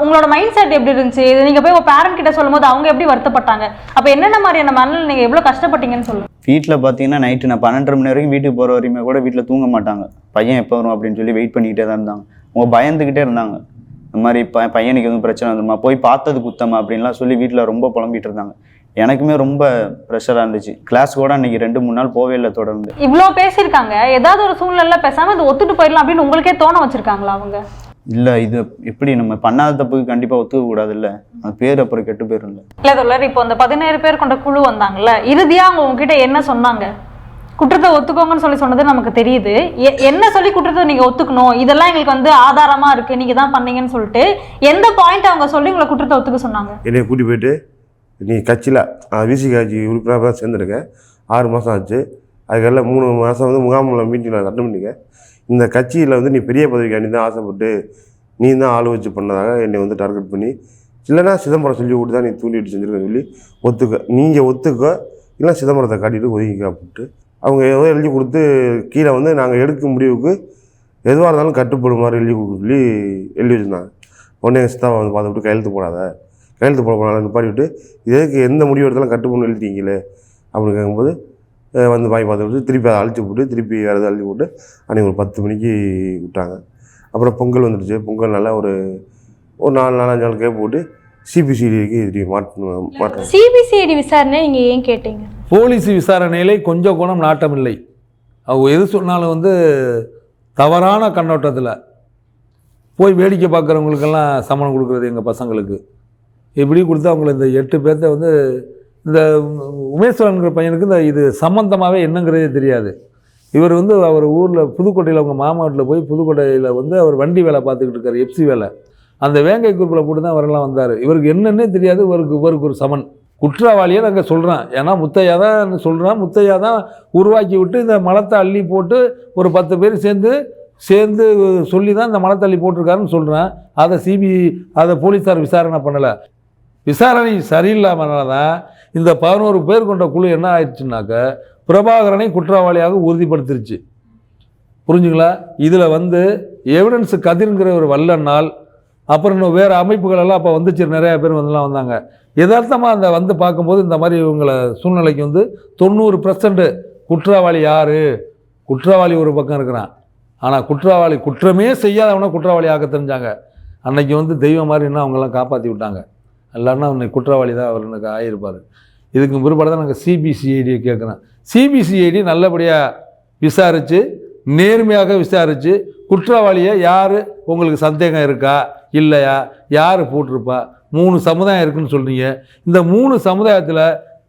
உங்களோட மைண்ட் செட் எப்படி இருந்துச்சு? இது நீங்கள் போய் உங்கள் பேரண்ட் கிட்ட சொல்லும் போது அவங்க எப்படி வருத்தப்பட்டாங்க? அப்போ என்னென்ன மாதிரியான மனநிலை நீங்கள் எவ்வளோ கஷ்டப்பட்டீங்கன்னு சொல்லுங்கள். வீட்டில் பார்த்தீங்கன்னா நைட்டு நான் 12:30 மணி வரைக்கும் வீட்டுக்கு போகிற வரையுமே கூட வீட்டில் தூங்க மாட்டாங்க. பையன் எப்போ வரும் அப்படின்னு சொல்லி வெயிட் பண்ணிக்கிட்டே தான் இருந்தாங்க. அவங்க பயந்துக்கிட்டே இருந்தாங்க, இந்த மாதிரி பையனுக்கு எதுவும் பிரச்சனை வந்துருமா, போய் பார்த்தது குத்தமா அப்படின்லாம் சொல்லி வீட்டில் ரொம்ப புலம்பிட்டு இருந்தாங்க. எனக்குமே ரொம்ப ப்ரெஷராக இருந்துச்சு. கிளாஸ் கூட அன்றைக்கி 2-3 நாள் போவே இல்லை தொடர்ந்து. இவ்வளோ பேசியிருக்காங்க, ஏதாவது ஒரு சூழ்நிலை பேசாமல் இது ஒத்துட்டு போயிடலாம் அப்படின்னு உங்களுக்கே தோண வச்சுருக்காங்களா அவங்க? இல்லை, இது எப்படி நம்ம பண்ணாத தப்புக்கு கண்டிப்பாக ஒத்துக்க கூடாது இல்லை, அது பேர் அப்புறம் கெட்டு பேர் இல்லை. இல்லை தோழர், இப்போ அந்த 17 பேர் கொண்ட குழு வந்தாங்கல்ல, இறுதியாக அவங்க உங்ககிட்ட என்ன சொன்னாங்க? குற்றத்தை ஒத்துக்கோங்கன்னு சொல்லி சொன்னது நமக்கு தெரியுது. என்ன சொல்லி குற்றத்தை நீங்க ஒத்துக்கணும், இதெல்லாம் எங்களுக்கு வந்து ஆதாரமா இருக்கு, நீங்க தான் பண்ணீங்கன்னு சொல்லிட்டு எந்த பாயிண்ட் அவங்க சொல்லி உங்களை குற்றத்தை ஒத்துக்க சொன்னாங்க? என்னை கூட்டி போயிட்டு, நீ கட்சியில் விசி கட்சி உறுப்பினராக தான் சேர்ந்துருக்கேன், 6 மாதம் ஆச்சு, அதுக்கெல்லாம் 3 மாதம் வந்து முகாமில் மீட்டிங் நான் அட்டன் பண்ணிக்க, இந்த கட்சியில் வந்து நீ பெரிய பதவிக்காண்டி தான் ஆசைப்பட்டு நீ தான் ஆள் வச்சு பண்ணதாக என்னை வந்து டார்கெட் பண்ணி, இல்லைனா சிதம்பரம் சொல்லி விட்டு தான் நீ தூண்டிட்டு செஞ்சுருக்கேன்னு சொல்லி ஒத்துக்க, நீங்கள் ஒத்துக்க, இல்லை சிதம்பரத்தை காட்டிட்டு ஒதுக்கிக்க அப்படின்ட்டு அவங்க ஏதோ எழுதி கொடுத்து கீழே வந்து நாங்கள் எடுக்க முடிவுக்கு எதுவாக இருந்தாலும் கட்டுப்படுமாறு எழுதி கொடுக்க சொல்லி எழுதி வச்சுருந்தாங்க. உடனே எங்கள் சித்தாவை வந்து பார்த்துட்டு கையெழுத்து போடாத நிப்பாடி விட்டு, இதுக்கு எந்த முடிவு எடுத்தாலும் கட்டுப்படணும் எழுதிட்டீங்களே அப்படின்னு கேட்கும்போது வந்து வாங்கி பார்த்துட்டு திருப்பி அதை அழிச்சு போட்டு திருப்பி வேறு எதாவது அழிச்சு போட்டு அன்றைக்கி ஒரு 10 மணிக்கு விட்டாங்க. அப்புறம் பொங்கல் வந்துடுச்சு. பொங்கல் நல்லா ஒரு 4-5 நாள் கேப் போட்டு சிபிசிஐடிக்கு இது மாற்றணும். சிபிசிஐடி விசாரணை நீங்க ஏன் கேட்டீங்க? போலீஸ் விசாரணையிலே கொஞ்சம் குணம் நாட்டமில்லை. அவங்க எது சொன்னாலும் வந்து தவறான கண்ணோட்டத்தில் போய் வேடிக்கை பார்க்குறவங்களுக்கெல்லாம் சம்மன் கொடுக்குறது எங்கள் பசங்களுக்கு. இப்படி கொடுத்து அவங்கள இந்த 8 பேர்த்த வந்து இந்த உமேஸ்வரன்கிற பையனுக்கு இந்த இது சம்மந்தமாகவே என்னங்கிறதே தெரியாது. இவர் வந்து அவர் ஊரில் புதுக்கோட்டையில் அவங்க மாமா வீட்டில் போய் புதுக்கோட்டையில் வந்து அவர் வண்டி வேலை பார்த்துக்கிட்டு இருக்கார், எஃப்சி வேலை. அந்த வேங்கை குரூப்பில் போட்டு தான் அவரெல்லாம் வந்தார். இவருக்கு என்னன்னே தெரியாது. இவருக்கு ஒரு சமன் குற்றவாளியை நாங்கள் சொல்கிறோம். ஏன்னா முத்தையா தான் சொல்கிறோம். முத்தையா தான் உருவாக்கி விட்டு இந்த மலத்தை அள்ளி போட்டு ஒரு 10 பேர் சேர்ந்து சொல்லி தான் இந்த மலத்தை அள்ளி போட்டிருக்காருன்னு சொல்கிறேன். அதை போலீஸார் விசாரணை பண்ணலை. விசாரணை சரியில்லாமனால தான் இந்த 11 பேர் கொண்ட குழு என்ன ஆயிடுச்சுனாக்க பிரபாகரனை குற்றவாளியாக உறுதிப்படுத்திருச்சு. புரிஞ்சுங்களா? இதில் வந்து எவிடன்ஸு கதிர்ங்கிற ஒரு வல்லனால் அப்புறம் இன்னும் வேறு அமைப்புகளெல்லாம் அப்போ வந்துச்சு. நிறையா பேர் வந்தாங்க. யதார்த்தமாக அந்த வந்து பார்க்கும்போது இந்த மாதிரி இவங்களை சூழ்நிலைக்கு வந்து 90% குற்றவாளி யார்? குற்றவாளி ஒரு பக்கம் இருக்கிறான். ஆனால் குற்றமே செய்யாதவனை குற்றவாளி ஆக்க தெரிஞ்சாங்க. அன்னைக்கு வந்து தெய்வம் மாதிரி இன்னும் அவங்கெல்லாம் காப்பாற்றி விட்டாங்க. இல்லைன்னா அவனுக்கு குற்றவாளி தான் அவர் எனக்கு ஆகியிருப்பார். இதுக்கு பிற்பாடு தான் நாங்கள் சிபிசிஐடியை கேட்குறோம். சிபிசிஐடி நல்லபடியாக விசாரித்து நேர்மையாக விசாரித்து குற்றவாளியை யார் உங்களுக்கு சந்தேகம் இருக்கா இல்லையா, யார் போட்டிருப்பா, 3 சமுதாயம் இருக்குதுன்னு சொல்கிறீங்க. இந்த 3 சமுதாயத்தில்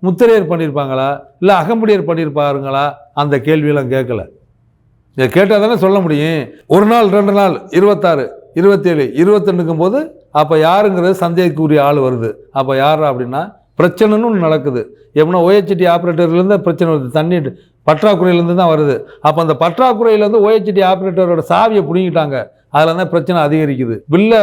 முத்திரையர் பண்ணியிருப்பாங்களா இல்லை அகம்படியர் பண்ணியிருப்பாருங்களா? அந்த கேள்வியெல்லாம் கேட்கல. இதை கேட்டால் தானே சொல்ல முடியும். 1 நாள் 2 நாள் 26 27 22க்கும் போது அப்போ யாருங்கிறது சந்தேகக்குரிய ஆள் வருது. அப்போ யார் அப்படின்னா பிரச்சனைன்னு ஒன்று நடக்குது. எப்படின்னா OHT ஆப்ரேட்டர்லேருந்து பிரச்சனை வருது. தண்ணி பற்றாக்குறையிலேருந்து தான் வருது. அப்போ அந்த பற்றாக்குறையிலேருந்து OHT ஆப்ரேட்டரோட சாவியை பிடிங்கிட்டாங்க. அதில் தான் பிரச்சனை அதிகரிக்குது. பில்லை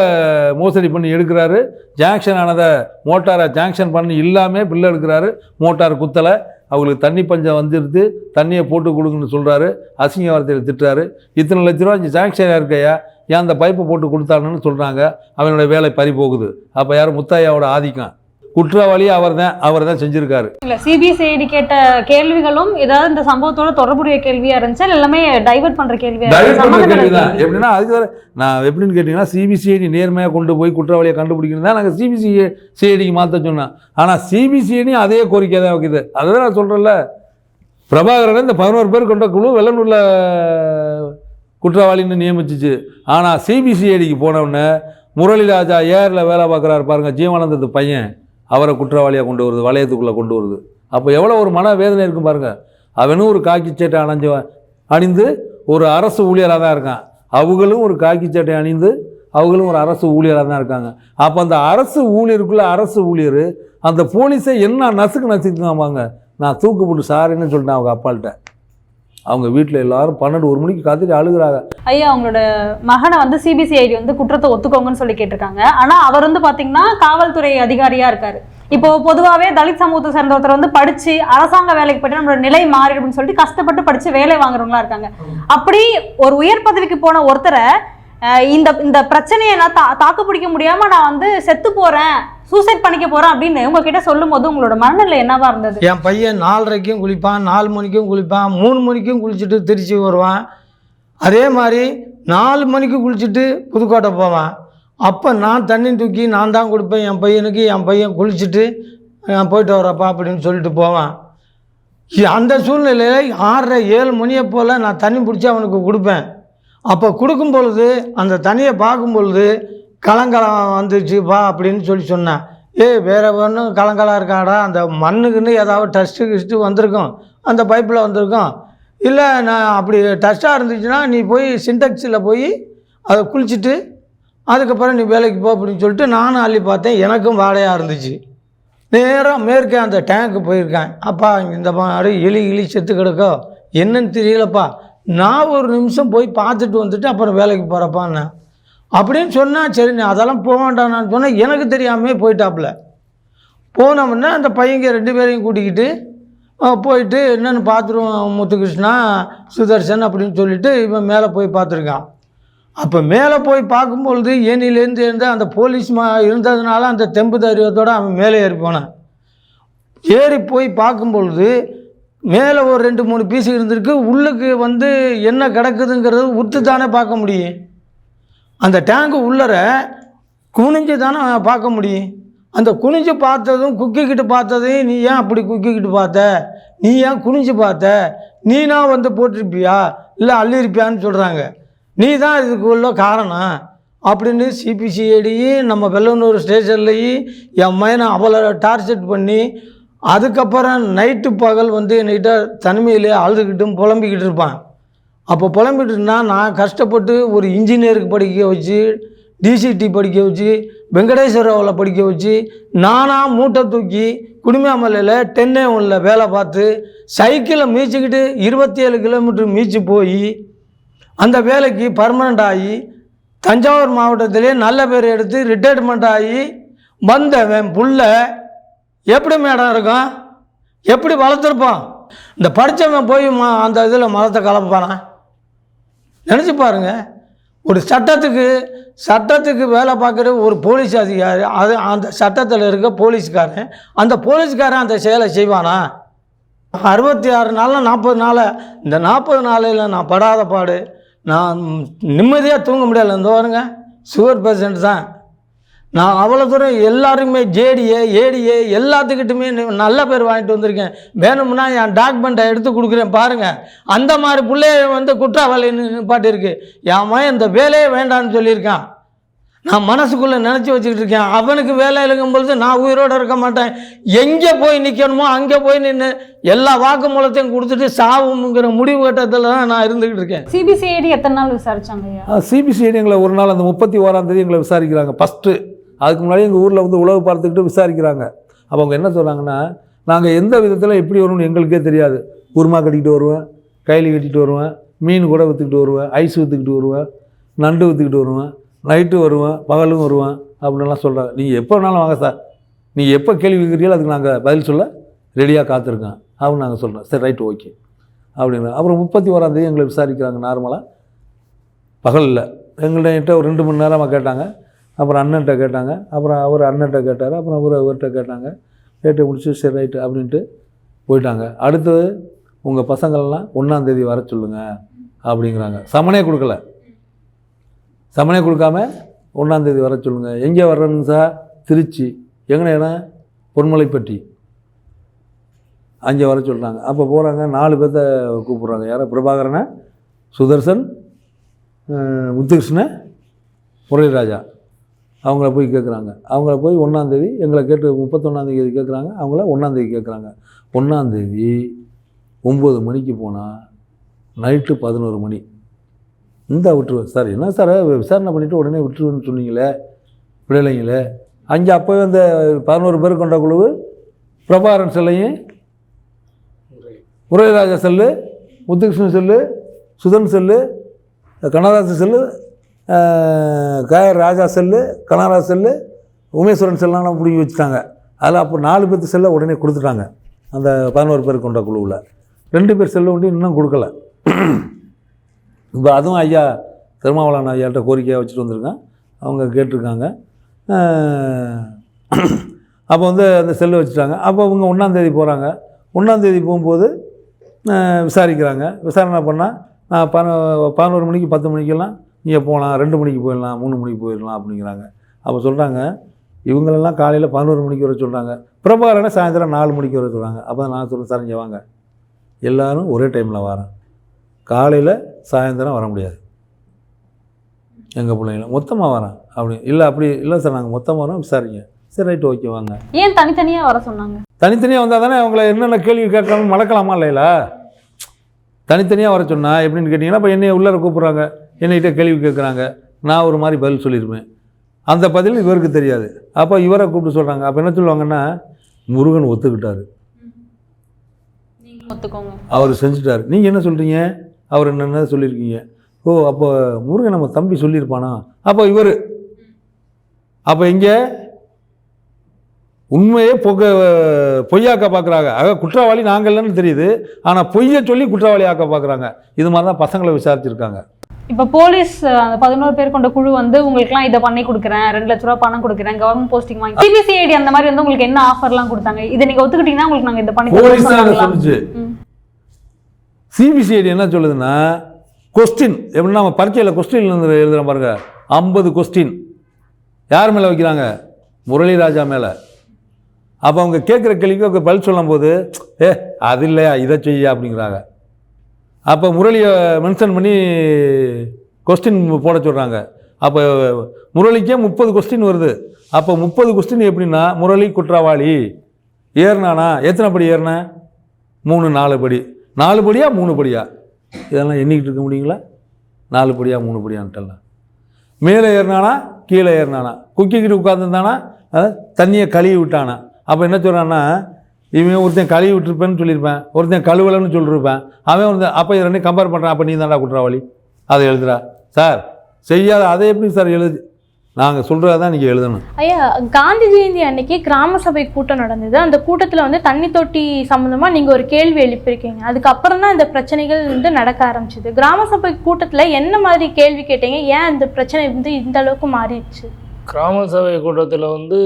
மோசடி பண்ணி எடுக்கிறாரு. ஜாங்ஷன் ஆனதை மோட்டாரை ஜாங்ஷன் பண்ணி இல்லாமல் பில்லை எடுக்கிறாரு. மோட்டார் குத்தலை. அவங்களுக்கு தண்ணி பஞ்சம் வந்துடுது. தண்ணியை போட்டு கொடுக்குன்னு சொல்கிறாரு. அசிங்க வார்த்தையில் திட்டுறாரு. இத்தனை லட்ச ரூபா ஜாங்ஷனாக இருக்கையா, ஏன் அந்த பைப்பை போட்டு கொடுத்தாருன்னு சொல்கிறாங்க. அவனோட வேலை பறி போகுது. அப்போ யார்? முத்தையாவோட ஆதிக்கம். குற்றவாளி அவர் தான் செஞ்சுருக்காரு. இல்லை, சிபிசிஐடி கேட்ட கேள்விகளும் ஏதாவது இந்த சம்பவத்தோட தொடர்புடைய கேள்வியாக இருந்துச்சு, எல்லாமே டைவர்ட் பண்ணுற கேள்வி தான். எப்படின்னா அதுக்கு நான் எப்படின்னு கேட்டிங்கன்னா சிபிசிஐடி நேர்மையாக கொண்டு போய் குற்றவாளியை கண்டுபிடிக்கணும் தான் நாங்கள் சிபிசிஐடிக்கு மாற்ற சொன்னோம். ஆனால் சிபிசிஐடியும் அதே கோரிக்கை தான் வைக்குது. அதை தான் நான் சொல்கிறேன்ல, பிரபாகரனை இந்த 11 பேர் கொண்ட குழு வெள்ளனூரில் குற்றவாளின்னு நியமிச்சிச்சு. ஆனால் சிபிசிஐடிக்கு போனவுடனே முரளிராஜா ஏரில் வேலை பார்க்குறாரு பாருங்க, ஜீவானந்தத்து பையன், அவரை குற்றவாளியாக கொண்டு வருது, வளையத்துக்குள்ளே கொண்டு வருது. அப்போ எவ்வளோ ஒரு மன வேதனை இருக்கும் பாருங்கள். அவனும் ஒரு காக்கி சட்டை அணிந்து ஒரு அரசு ஊழியராக தான் இருக்கான். அவங்களும் ஒரு காக்கி சட்டை அணிந்து அவங்களும் ஒரு அரசு ஊழியராக தான் இருக்காங்க. அப்போ அந்த அரசு ஊழியருக்குள்ளே அரசு ஊழியர் அந்த போலீஸை என்ன நசுக்குவாங்க. நான் தூக்கு போட்டு சாரின்னு சொல்லிட்டேன் அவங்க அப்பாள்கிட்ட. அவங்க வீட்டில் எல்லாரும் 12-1 மணிக்கு காத்திட்டு அழுகுறாங்க. ஐயா, அவங்களோட மகனை வந்து சிபிசிஐடி வந்து குற்றத்தை ஒத்துக்கோங்கன்னு சொல்லி கேட்டிருக்காங்க. ஆனால் அவர் வந்து பார்த்தீங்கன்னா காவல்துறை அதிகாரியாக இருக்காரு. இப்போ பொதுவாகவே தலித் சமூகத்தை சேர்ந்த ஒருத்தர் வந்து படித்து அரசாங்க வேலைக்கு போய்ட்டு நம்மளோட நிலை மாறிடும்னு சொல்லிட்டு கஷ்டப்பட்டு படித்து வேலை வாங்குறவங்களா இருக்காங்க. அப்படி ஒரு உயர் பதவிக்கு போன ஒருத்தரை இந்த பிரச்சனையை நான் தாக்கு பிடிக்க முடியாமல் நான் வந்து செத்து போகிறேன், சூசைட் பண்ணிக்க போகிறேன் அப்படின்னு உங்ககிட்ட சொல்லும் போது உங்களோட மனநிலை என்னவா இருந்தது? என் பையன் 4:30க்கும் குளிப்பான், 4 மணிக்கும் குளிப்பான், 3 மணிக்கும் குளிச்சுட்டு திருச்சி வருவான். அதே மாதிரி 4 மணிக்கு குளிச்சுட்டு புதுக்கோட்டை போவான். அப்போ நான் தண்ணி தூக்கி நான் தான் கொடுப்பேன் என் பையனுக்கு. என் பையன் குளிச்சுட்டு நான் போயிட்டு வரப்பா அப்படின்னு சொல்லிட்டு போவான். அந்த சூழ்நிலையில் 6:30-7 மணியை போல் நான் தண்ணி பிடிச்சி அவனுக்கு கொடுப்பேன். அப்போ கொடுக்கும் பொழுது அந்த தண்ணியை பார்க்கும் பொழுது கலங்கலம் வந்துச்சுப்பா அப்படின்னு சொன்னேன். வேறு ஒன்றும் கலங்கலாக இருக்காடா, அந்த மண்ணுக்குன்னு ஏதாவது டஸ்ட்டு வந்திருக்கும், அந்த பைப்பில் வந்திருக்கும். இல்லை நான் அப்படி டஸ்ட்டாக இருந்துச்சுன்னா நீ போய் சின்டெக்ஸில் போய் அதை குளிச்சுட்டு அதுக்கப்புறம் நீ வேலைக்கு போ அப்படின்னு சொல்லிட்டு நானும் அள்ளி பார்த்தேன். எனக்கும் வாடையாக இருந்துச்சு. நேராக மேற்கே அந்த டேங்க்கு போயிருக்கேன். அப்பா இந்த மாதிரி எலி செத்து கிடக்கோ என்னன்னு தெரியலப்பா, நான் ஒரு நிமிஷம் போய் பார்த்துட்டு வந்துட்டு அப்புறம் வேலைக்கு போகிறப்பான்னு அப்படின்னு சொன்னால், சரி நீ அதெல்லாம் போக வேண்டாம் நான் சொன்னேன். எனக்கு தெரியாமே போயிட்டாப்புல. போனோம்னா அந்த பையங்க 2 பேரையும் கூட்டிக்கிட்டு போயிட்டு என்னென்னு பார்த்துருவோம், முத்துகிருஷ்ணா சுதர்சன் அப்படின்னு சொல்லிட்டு இவன் மேலே போய் பார்த்துருக்கான். அப்போ மேலே போய் பார்க்கும்பொழுது ஏனிலேருந்து இருந்த அந்த போலீஸ் இருந்ததுனால அந்த தெம்பு தைரியத்தோடு அவன் மேலே ஏறி போனான். ஏறி போய் பார்க்கும்பொழுது மேலே ஒரு 2-3 பீஸு இருந்திருக்கு. உள்ளுக்கு வந்து என்ன கிடக்குதுங்கிறது உத்து தானே பார்க்க முடியும். அந்த டேங்கு உள்ளர குனிஞ்சு தானே பார்க்க முடியும். அந்த குனிஞ்சு பார்த்ததும் குக்கிக்கிட்டு பார்த்ததையும் நீ ஏன் அப்படி குக்கிக்கிட்டு பார்த்த, நீ ஏன் குனிஞ்சு பார்த்த, நீனா வந்து போட்டிருப்பியா இல்லை அள்ளியிருப்பியான்னு சொல்கிறாங்க. நீ தான் இதுக்கு உள்ள காரணம் அப்படின்னு சிபிசிஐடியும் நம்ம வெள்ளனூர் ஸ்டேஷன்லேயும் என் மையனை அவ்வளோ டார்ச்சர் பண்ணி அதுக்கப்புறம் நைட்டு பகல் வந்து என்கிட்ட தனிமையிலே அழுதுகிட்டும் புலம்பிக்கிட்டு இருப்பான். அப்போ புலம்பிட்டு இருந்தால் நான் கஷ்டப்பட்டு ஒரு இன்ஜினியருக்கு படிக்க வச்சு, டிசிடி படிக்க வச்சு, வெங்கடேஸ்வராவில் படிக்க வச்சு, நானாக மூட்டை தூக்கி குடிமையாமலையில் 10A1 வேலை பார்த்து சைக்கிளை மீச்சிக்கிட்டு 27 கிலோமீட்டர் மீச்சு போய் அந்த வேலைக்கு பர்மனெண்ட் ஆகி தஞ்சாவூர் மாவட்டத்திலே நல்ல பேர் எடுத்து ரிட்டையர்மெண்ட் ஆகி வந்தவன் புள்ள எப்படி மேடம் இருக்கும், எப்படி வளர்த்துருப்பான்? இந்த படித்தவன் போய் அந்த இதில் மதத்தை கலப்பானா? நினச்சி பாருங்க. ஒரு சட்டத்துக்கு வேலை பார்க்குற ஒரு போலீஸ் அதிகாரி, அது அந்த சட்டத்தில் இருக்க போலீஸ்காரன், அந்த போலீஸ்காரன் அந்த செயலை செய்வானா? 66 நாளில் 40 நாள், இந்த 40 நாளையில் நான் படாத பாடு, நான் நிம்மதியாக தூங்க முடியல. இந்த வாருங்க சுகர் பேஷண்ட் தான். நான் அவ்வளோ தூரம் எல்லாருக்குமே ஏடிஏ எல்லாத்துக்கிட்டுமே நல்ல பேர் வாங்கிட்டு வந்திருக்கேன். வேணும்னா என் டாக்குமெண்ட்டை எடுத்து கொடுக்குறேன் பாருங்கள். அந்த மாதிரி பிள்ளைய வந்து குற்றவாளி நிப்பாட்டிருக்கு. என் மகன் இந்த வேலையே வேண்டான்னு சொல்லியிருக்கான். நான் மனசுக்குள்ளே நினச்சி வச்சுக்கிட்டு இருக்கேன், அவனுக்கு வேலை இழுக்கும் பொழுது நான் உயிரோடு இருக்க மாட்டேன். எங்கே போய் நிற்கணுமோ அங்கே போய் நின்று எல்லா வாக்குமூலத்தையும் கொடுத்துட்டு சாவுங்கிற முடிவு கட்டத்தில் தான் நான் இருந்துக்கிட்டு இருக்கேன். சிபிசிஐடி எத்தனை நாள் விசாரிச்சாங்க? சிபிசிஐடி எங்களை ஒரு நாள் அந்த 31ஆம் தேதி எங்களை விசாரிக்கிறாங்க ஃபஸ்ட்டு. அதுக்கு முன்னாடி எங்கள் ஊரில் வந்து உழவு பார்த்துக்கிட்டு விசாரிக்கிறாங்க. அப்போ அவங்க என்ன சொல்கிறாங்கன்னா, நாங்கள் எந்த விதத்தில் எப்படி வரும்னு எங்களுக்கே தெரியாது. குருமா கட்டிக்கிட்டு வருவேன், கையில் கட்டிகிட்டு வருவேன், மீன் கூட விற்றுக்கிட்டு வருவேன், ஐஸ் விற்றுக்கிட்டு வருவேன், நண்டு விற்றுக்கிட்டு வருவேன், நைட்டு வருவேன், பகலும் வருவேன் அப்படின்லாம் சொல்கிறாங்க. நீங்கள் எப்போ வேணாலும் வாங்க சார், நீங்கள் எப்போ கேள்வி கேட்குறீங்களோ அதுக்கு நாங்கள் பதில் சொல்ல ரெடியாக காத்திருக்கோம் அப்படின்னு நாங்கள் சொல்கிறோம். சரி ரைட்டு ஓகே அப்படின்னா அப்புறம் 31ஆம் தேதி எங்களை விசாரிக்கிறாங்க. நார்மலாக பகலில் எங்கள்கிட்ட ஒரு 2 மணி நேரமாக கேட்டாங்க. அப்புறம் அண்ணன்கிட்ட கேட்டாங்க, அப்புறம் அவர் அண்ணன்கிட்ட கேட்டார், அப்புறம் அவர்கிட்ட கேட்டாங்க. கேட்டு முடிச்சு சரி ரைட்டு அப்படின்ட்டு போயிட்டாங்க. அடுத்தது உங்கள் பசங்களெலாம் 1ஆம் தேதி வர சொல்லுங்கள் அப்படிங்கிறாங்க. சமனே கொடுக்கல, சமனே கொடுக்காம 1ஆம் தேதி வர சொல்லுங்கள். எங்கே வர்றேன்னு சார்? திருச்சி. எங்கன இடம்? பொன்மலைப்பட்டி. அங்கே வர சொல்கிறாங்க. அப்போ போகிறாங்க, 4 பேர்த்த கூப்பிட்றாங்க. யாரை? பிரபாகரனை, சுதர்சன், முத்துகிருஷ்ணன், முரளிராஜா. அவங்கள போய் கேட்குறாங்க. அவங்கள போய் 1ஆம் தேதி எங்களை கேட்டு 31ஆம் தேதி கேட்குறாங்க. அவங்கள 1ஆம் தேதி கேட்குறாங்க. 1ஆம் தேதி 9 மணிக்கு போனால் நைட்டு 11 மணி. இந்த விட்டுருவேன் சார். என்ன சார் விசாரணை பண்ணிவிட்டு உடனே விட்டுருவேன்னு சொன்னீங்களே, விடலைங்களே. அங்கே அப்போவே அந்த 11 பேர் கொண்ட குழு பிரபாகரன் செல்லையும், Muraliraja cell, Muthukrishnan cell, Sudhan cell, Kanagaraj cell, Raja cell, Kanagaraj cell, Umeswaran செல்லாம் பிடிங்கி வச்சுட்டாங்க. அதில் அப்போ 4 பேர்த்து செல்லை உடனே கொடுத்துட்டாங்க. அந்த 11 பேர் கொண்ட குழுவில் 2 பேர் செல்லை ஒண்டி இன்னும் கொடுக்கல. இப்போ அதுவும் ஐயா திருமாவளவன் ஐயாட்ட கோரிக்கையாக வச்சுட்டு வந்திருக்கேன். அவங்க கேட்டிருக்காங்க. அப்போ வந்து அந்த செல்லு வச்சுட்டாங்க. அப்போ அவங்க 1ஆம் தேதி போகிறாங்க. 1ஆம் தேதி போகும்போது விசாரிக்கிறாங்க. விசாரணை பண்ணால் நான் 11 மணிக்கு 10 மணிக்கெல்லாம் நீங்கள் போகலாம், 2 மணிக்கு போயிடலாம், 3 மணிக்கு போயிடலாம் அப்படிங்கிறாங்க. அப்போ சொல்கிறாங்க இவங்களெல்லாம் காலையில் 11 மணிக்கு வர சொல்கிறாங்க, பிரபாகரனை சாயந்தரம் 4 மணிக்கு வர சொல்கிறாங்க. அப்போ நான் சொல்கிறேன், சார் இங்கே வாங்க, எல்லோரும் ஒரே டைமில் வரேன், காலையில் சாயந்தரம் வர முடியாது, எங்கள் பிள்ளைங்கள மொத்தமாக வரேன் அப்படி. இல்லை அப்படி இல்லை சார், நாங்கள் மொத்தமாக வரோம், விசாரிங்க. சரி ரைட்டு ஓகே வாங்க. ஏன் தனித்தனியாக வர சொன்னாங்க? தனித்தனியாக வந்தால் தானே அவங்கள என்னென்ன கேள்வி கேட்கலாம்னு மறக்கலாமா இல்லைங்களா? தனித்தனியாக வர சொன்னால் எப்படின்னு கேட்டிங்கன்னா, இப்போ என்னையை உள்ளார கூப்பிட்றாங்க, என்னைகிட்ட கேள்வி கேட்குறாங்க, நான் ஒரு மாதிரி பதில் சொல்லியிருப்பேன், அந்த பதில் இவருக்கு தெரியாது. அப்போ இவரை கூப்பிட்டு சொல்கிறாங்க. அப்போ என்ன சொல்லுவாங்கன்னா, முருகன் ஒத்துக்கிட்டார், ஒத்துக்கோங்க, அவர் செஞ்சுட்டார், நீங்கள் என்ன சொல்கிறீங்க, அவர் என்னென்ன சொல்லியிருக்கீங்க. ஓ அப்போ முருகன் நம்ம தம்பி சொல்லியிருப்பானா? அப்போ இவர் அப்போ இங்கே உண்மையே பொய்யாக்க பார்க்குறாங்க. ஆக குற்றவாளி நாங்கள் இல்லைன்னு தெரியுது, ஆனால் பொய்யை சொல்லி குற்றவாளி ஆக்க பார்க்குறாங்க. இது மாதிரி தான் பசங்களை விசாரிச்சிருக்காங்க. இப்போ போலீஸ் அந்த 11 பேர் கொண்ட குழு வந்து உங்களுக்குலாம் இதை பண்ணி கொடுக்குறேன், 2 லட்ச ரூபா பணம் கொடுக்குறேன், கவர்மெண்ட் போஸ்டிங் வாங்கி, சிபிசிஐடி அந்த மாதிரி வந்து உங்களுக்கு என்ன ஆஃபர்லாம் கொடுத்தாங்க, இதை நீங்கள் ஒத்துக்கிட்டீங்கன்னா உங்களுக்கு நாங்கள் இதை பண்ணி போலீஸ் தான் சொல்லுச்சு. சிபிசிஐடி என்ன சொல்லுதுன்னா, கொஸ்டின் எப்படின்னா நம்ம பரீட்சையில் கொஸ்டின் எழுதுகிறோம் பாருங்க, 50 கொஸ்டின் யார் மேலே வைக்கிறாங்க? முரளிராஜா மேலே. அப்போ அவங்க கேட்குற கேள்விக்கு அவங்க பதில் சொல்லும்போது அது இல்லையா இதை செய்ய அப்படிங்கிறாங்க. அப்போ முரளியை மென்ஷன் பண்ணி கொஸ்டின் போட சொல்கிறாங்க. அப்போ முரளிக்கே 30 கொஸ்டின் வருது. அப்போ 30 கொஸ்டின் எப்படின்னா, முரளி குற்றவாளி ஏறினானா, எத்தனை படி ஏறினா, 4 படி, 4 படியா 3 படியா, இதெல்லாம் எண்ணிக்கிட்டு இருக்க முடியுங்களா? 4 படியா 3 படியான்ட்டெல்லாம். மேலே ஏறினானா கீழே ஏறினானா, குக்கிக்கிட்டு உட்காந்துருந்தானா தண்ணியை கழுவி விட்டானா. அப்போ என்ன சொல்கிறான்னா, இவன் ஒருத்தன் கழுவி விட்டுருப்பேன்னு சொல்லியிருப்பேன், ஒருத்தன் கழுவலைன்னு சொல்லியிருப்பேன், அவன் ஒருத்தன். அப்போ இது ரெண்டையும் கம்பேர் பண்ணுறான். அப்போ நீ தான்டா குற்றவாளி, அதை எழுதுறா சார். செய்யாத அதை எப்படி சார் எழுது? நாங்கள் சொல்கிறத தான் நீங்கள் எழுதணும். ஐயா, காந்தி ஜெயந்தி அன்னைக்கு கிராம சபை கூட்டம் நடந்தது. அந்த கூட்டத்தில் வந்து தண்ணி தொட்டி சம்மந்தமாக நீங்கள் ஒரு கேள்வி எழுப்பியிருக்கீங்க. அதுக்கப்புறம் தான் இந்த பிரச்சனைகள் வந்து நடக்க ஆரம்பிச்சிது. கிராம சபை கூட்டத்தில் என்ன மாதிரி கேள்வி கேட்டீங்க? ஏன் இந்த பிரச்சனை வந்து இந்த அளவுக்கு மாறிடுச்சு? கிராம சபை கூட்டத்தில் வந்து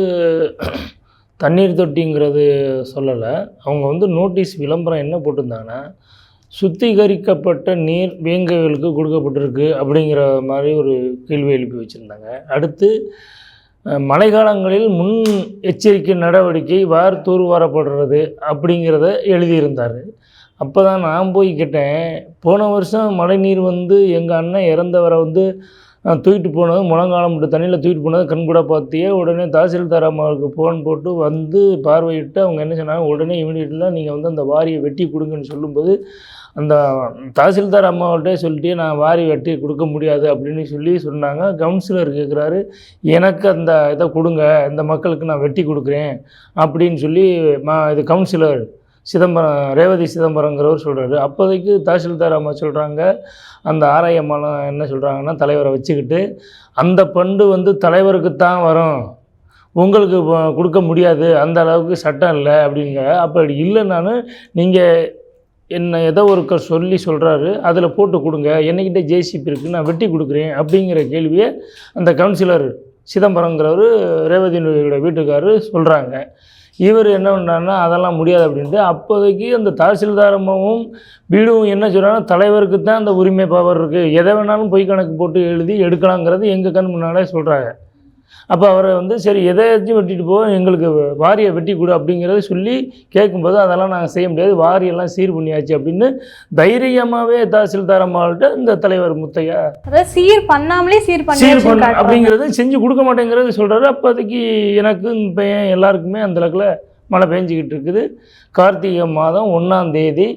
தண்ணீர் தொட்டிங்கிறது சொல்லலை. அவங்க வந்து நோட்டீஸ் விளம்பரம் என்ன போட்டிருந்தாங்கன்னா, சுத்திகரிக்கப்பட்ட நீர் வேங்கவேலுக்கு கொடுக்கப்பட்டிருக்கு அப்படிங்கிற மாதிரி ஒரு கேள்வி எழுப்பி வச்சுருந்தாங்க. அடுத்து மழைக்காலங்களில் முன் எச்சரிக்கை நடவடிக்கை தூர்வாரப்படுறது அப்படிங்கிறத எழுதியிருந்தார். அப்போ தான் நான் போய் கேட்டேன், போன வருஷம் மழை நீர் வந்து எங்கள் அண்ணன் இறந்தவரை வந்து தூக்கிட்டு போனது, முழங்காலம் மட்டும் தண்ணியில் தூக்கிட்டு போனது கண்கூட பார்த்தியே. உடனே தாசில்தார் அம்மாவுக்கு ஃபோன் போட்டு வந்து பார்வையிட்டு அவங்க என்ன சொன்னாங்க, உடனே இமீடியட்டாக நீங்கள் வந்து அந்த வாரியை வெட்டி கொடுங்கன்னு சொல்லும்போது, அந்த தாசில்தார் அம்மாவட்டே சொல்லிட்டு நான் வாரி வெட்டி கொடுக்க முடியாது அப்படின்னு சொல்லி சொன்னாங்க. கவுன்சிலர் கேட்குறாரு, எனக்கு அந்த இதை கொடுங்க, இந்த மக்களுக்கு நான் வெட்டி கொடுக்குறேன் அப்படின்னு சொல்லி இது கவுன்சிலர் சிதம்பரம், ரேவதி சிதம்பரங்கிறவர் சொல்கிறாரு. அப்போதைக்கு தாசில்தார் அம்மா சொல்கிறாங்க, அந்த ஆராயம்மாலாம் என்ன சொல்கிறாங்கன்னா, தலைவரை வச்சுக்கிட்டு அந்த ஃபண்டு வந்து தலைவருக்கு தான் வரும், உங்களுக்கு கொடுக்க முடியாது, அந்த அளவுக்கு சட்டம் இல்லை அப்படிங்க. அப்படி இல்லைனாலும் நீங்கள் என்ன ஏதோ ஒரு சொல்லி சொல்கிறாரு, அதில் போட்டு கொடுங்க, என்னைக்கிட்ட ஜேசிபி இருக்குது, நான் வெட்டி கொடுக்குறேன் அப்படிங்கிற கேள்வியை அந்த கவுன்சிலர் சிதம்பரங்கிறவர் ரேவதியோட வீட்டுக்காரர் சொல்கிறாங்க. இவர் என்ன பண்ணுறாருன்னா, அதெல்லாம் முடியாது அப்படின்ட்டு. அப்போதைக்கு அந்த தாசில்தார் அம்மாவும் வீடும் என்ன சொல்கிறாங்கன்னா, தலைவருக்கு தான் அந்த உரிமை பவர் இருக்குது, எதை வேணாலும் பொய் கணக்கு போட்டு எழுதி எடுக்கலாங்கிறது எங்கள் கண் முன்னாலே சொல்கிறாங்க. அப்போ அவரை வந்து சரி எதையாச்சும் வெட்டிட்டு போவோம், எங்களுக்கு வாரியை வெட்டி கொடு அப்படிங்கிறத சொல்லி கேட்கும்போது, அதெல்லாம் நாங்கள் செய்ய முடியாது, வாரியெல்லாம் சீர் பண்ணியாச்சு அப்படின்னு தைரியமாகவே தாசில்தார் அம்மாள்கிட்ட இந்த தலைவர் முத்தையா அதாவது சீர் பண்ணாமலே சீர் பண்ண அப்படிங்கிறத செஞ்சு கொடுக்க மாட்டேங்கிறது சொல்கிறாரு. அப்போதைக்கு எனக்கு இப்போ எல்லாருக்குமே அந்த அளவுக்குல மழை பெஞ்சிக்கிட்டு இருக்குது. கார்த்திகை மாதம் 1ஆம் தேதி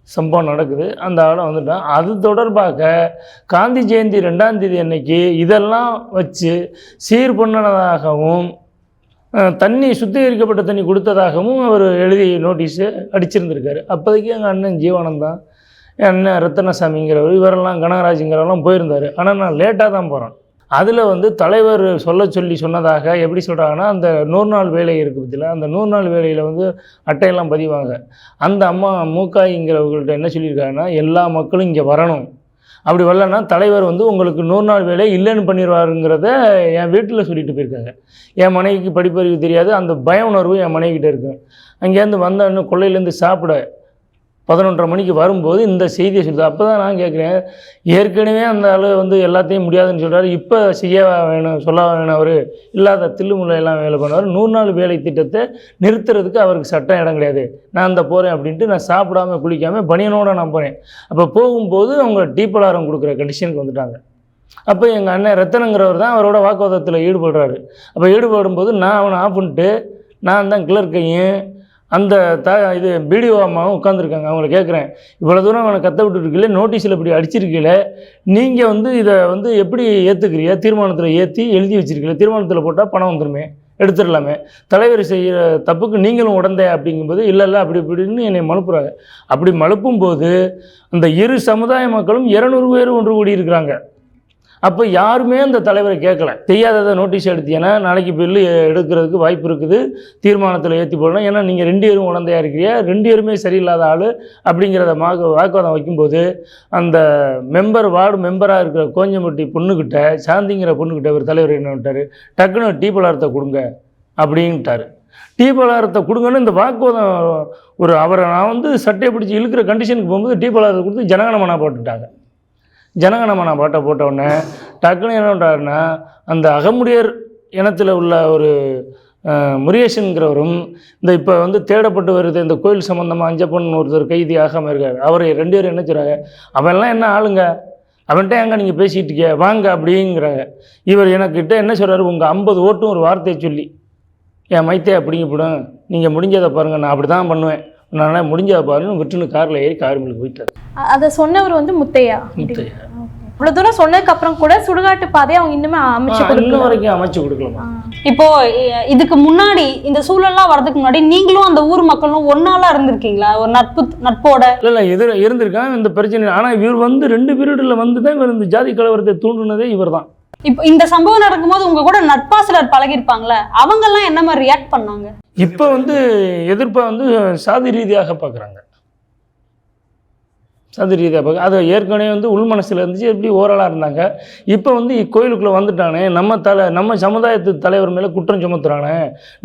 சம்பவம் நடக்குது. அந்த ஆளை வந்துட்டான். அது தொடர்பாக காந்தி ஜெயந்தி 2ஆம் தேதி அன்னைக்கு இதெல்லாம் வச்சு சீர் பண்ணதாகவும் தண்ணி சுத்திகரிக்கப்பட்ட தண்ணி கொடுத்ததாகவும் அவர் எழுதி நோட்டீஸு அடிச்சிருந்திருக்காரு. அப்போதைக்கு எங்கள் அண்ணன் ஜீவானந்தான், என் அண்ணன் ரத்தனசாமிங்கிறவர், இவரெல்லாம் கனகராஜுங்கிறவரெல்லாம் போயிருந்தார். ஆனால் நான் லேட்டாக தான் போகிறேன். அதில் வந்து தலைவர் சொல்லி சொன்னதாக எப்படி சொல்கிறாங்கன்னா, அந்த 100 நாள் வேலை இருக்குது பற்றியில், அந்த 100 நாள் வேலையில் வந்து அட்டையெல்லாம் பதிவாங்க. அந்த அம்மா மூக்காய்ங்கிறவங்கள்ட்ட என்ன சொல்லியிருக்காங்கன்னா, எல்லா மக்களும் இங்கே வரணும், அப்படி வரலன்னா தலைவர் வந்து உங்களுக்கு 100 நாள் வேலை இல்லைன்னு பண்ணிடுவாருங்கிறத என் வீட்டில் சொல்லிட்டு போயிருக்காங்க. என் மனைவிக்கு படிப்பறிவு தெரியாது, அந்த பய உணர்வு என் மனைவிக்கிட்ட இருக்கு. அங்கேருந்து வந்த இன்னும் கொள்ளையிலேருந்து சாப்பிட 11:30 மணிக்கு வரும்போது இந்த செய்தியை சொல்லுது. அப்போ தான் நான் கேட்குறேன், ஏற்கனவே அந்த ஆள் வந்து எல்லாத்தையும் முடியாதுன்னு சொல்கிறாரு, இப்போ செய்ய வேணும் சொல்ல வேணும், அவர் இல்லாத தில்லுமுல்லையெல்லாம் வேலை பண்ணுவார். 100 நாள் வேலை திட்டத்தை நிறுத்துறதுக்கு அவருக்கு சட்டம் இடம் கிடையாது, நான் அந்த போகிறேன் அப்படின்ட்டு நான் சாப்பிடாமல் குளிக்காமல் பனியனோடு நான் போகிறேன். அப்போ போகும்போது அவங்க டீப்பலாரம் கொடுக்குற கண்டிஷனுக்கு வந்துட்டாங்க. அப்போ எங்கள் அண்ணன் ரத்தனங்கிறவர் தான் அவரோட வாக்குவாதத்தில் ஈடுபடுறாரு. அப்போ ஈடுபடும்போது நான் அவனை ஆஃப் பண்ணிட்டு, நான் தான் கிளர்க்கையும் அந்த இது பிடிஓ அம்மாவும் உட்காந்துருக்காங்க. அவங்கள கேட்குறேன், இவ்வளோ தூரம் அவனை கத்த விட்டுருக்கீங்களே, நோட்டீஸில் இப்படி அடிச்சிருக்கீங்களே, நீங்கள் வந்து இதை வந்து எப்படி ஏற்றுக்கிறீங்க, தீர்மானத்தில் ஏற்றி எழுதி வச்சிருக்கீங்களே, தீர்மானத்தில் போட்டால் பணம் வந்துடுமே, எடுத்துடலாமே, தலைவர் செய்கிற தப்புக்கு நீங்களும் உடந்தே அப்படிங்கும்போது, இல்லை அப்படி இப்படின்னு என்னை மழுப்புறாங்க. அப்படி மழுப்பும்போது அந்த இரு சமுதாய மக்களும் 200 பேர் ஒன்று கூடி இருக்கிறாங்க. அப்போ யாருமே அந்த தலைவரை கேட்கல. தெரியாததை நோட்டீஸ் எடுத்தீங்கன்னா நாளைக்கு பில்லு எடுக்கிறதுக்கு வாய்ப்பு இருக்குது, தீர்மானத்தில் ஏற்றி போடணும், ஏன்னா நீங்கள் 2 பேரும் உடந்தையாக இருக்கிறீங்க, 2 பேருமே சரியில்லாத ஆள் அப்படிங்கிறத வாக்குவாதம் வைக்கும்போது, அந்த வார்டு மெம்பராக இருக்கிற கோஞ்சம்பட்டி பொண்ணுக்கிட்ட, சாந்திங்கிற பொண்ணுக்கிட்ட ஒரு தலைவர் என்ன விட்டார், டக்குன்னு டீ பலாரத்தை கொடுங்க அப்படின்ட்டார். டீ பலாரத்தை கொடுங்கன்னு இந்த வாக்குவாதம் அவரை நான் வந்து சட்டையை பிடிச்சி இழுக்கிற கண்டிஷனுக்கு போகும்போது டீ பலாரத்தை கொடுத்து ஜனகணமனா போட்டுட்டாங்க. ஜனகணமனா பாட்டை போட்டவுடனே டக்குன்னு என்ன பண்ணுறாருன்னா, அந்த அகமுடையர் இனத்தில் உள்ள ஒரு முருகேசன்கிறவரும் இந்த இப்போ வந்து தேடப்பட்டு வருது இந்த கோயில் சம்மந்தமாக அஞ்சப்பன் ஒருத்தர் கைதி ஆகாமல் இருக்கார். அவர் 2 பேரும் என்ன சொல்கிறாங்க, அவன்லாம் என்ன ஆளுங்க, அவன்கிட்ட எங்கே நீங்கள் பேசிகிட்டு இருக்கிய வாங்க அப்படிங்கிறாங்க. இவர் எனக்கிட்ட என்ன சொல்கிறாரு, உங்கள் 50 ஓட்டும் ஒரு வார்த்தையை சொல்லி என் மைத்தையை பிடிங்கப்படும், நீங்கள் முடிஞ்சதை பாருங்கள், நான் அப்படி தான் பண்ணுவேன், நான் முடிஞ்சதை பாருன்னு விட்டுன்னு காரில் ஏறி கார்மலுக்கு போயிட்டார். அதை சொன்னவர் வந்து முத்தையா. இவ்வளவு தூரம் சொன்னதுக்கு அப்புறம் கூட சுடுகாட்டு பாதையை அவங்க இன்னுமே அமைச்சு இன்னும் வரைக்கும் அமைச்சு கொடுக்கலாமா? இப்போ இதுக்கு முன்னாடி இந்த சூழல்லாம் வரதுக்கு முன்னாடி நீங்களும் அந்த ஊர் மக்களும் ஒன்னாலாம் இருந்திருக்கீங்களா, ஒரு நட்போட? இல்லை இருந்திருக்கான் இந்த பிரச்சனை. ஆனால் இவர் வந்து 2 பீரியடில் வந்து தான் இவர் இந்த ஜாதி கலவரத்தை தூண்டுனதே இவர் தான். இப்போ இந்த சம்பவம் நடக்கும்போது உங்க கூட நட்பா சிலர் பழகிருப்பாங்களே, அவங்கெல்லாம் என்ன மாதிரி ரியாக்ட் பண்ணாங்க? இப்போ வந்து எதிர்ப்பை வந்து சாதி ரீதியாக பார்க்குறாங்க. சாதி ரீதியாக பார்க்க அது ஏற்கனவே வந்து உள் மனசில் இருந்துச்சு, எப்படி ஓரலாக இருந்தாங்க. இப்போ வந்து கோயிலுக்குள்ளே வந்துட்டானே, நம்ம சமுதாயத்து தலைவர் மேலே குற்றம் சுமத்துறானே,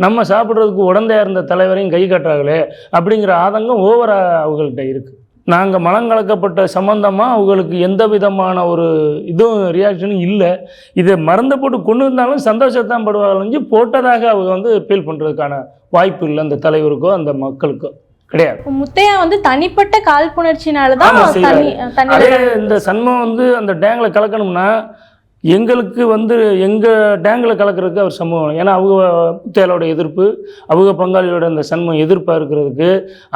நம்ம சாப்பிட்றதுக்கு உடந்தையாக இருந்த தலைவரையும் கை காட்டுறாங்களே அப்படிங்கிற ஆதங்கம் ஓவராக அவங்கள்ட்ட இருக்குது. நாங்கள் மலங்கலக்கப்பட்ட சம்பந்தமாக அவங்களுக்கு எந்த விதமான ஒரு இதுவும் ரியாக்ஷனும் இல்லை. இதை மறந்து போட்டு கொண்டு இருந்தாலும் சந்தோஷத்தான் படுவாங்க, போட்டதாக அவங்க வந்து ஃபீல் பண்ணுறதுக்கான வாய்ப்பு இல்லை அந்த தலைவருக்கோ அந்த மக்களுக்கோ கிடையாது. முத்தையா வந்து தனிப்பட்ட காழ்ப்புணர்ச்சினாலதான் அதே இந்த சண்முகம் வந்து அந்த டேங்க்ல கலக்கணும்னா எங்களுக்கு வந்து எங்கள் டேங்கில் கலக்கிறதுக்கு அவர் சமூகம். ஏன்னா அவங்க முத்தையாலோட எதிர்ப்பு, அவங்க பங்காளியோட அந்த சண்முகம் எதிர்ப்பாக இருக்கிறதுக்கு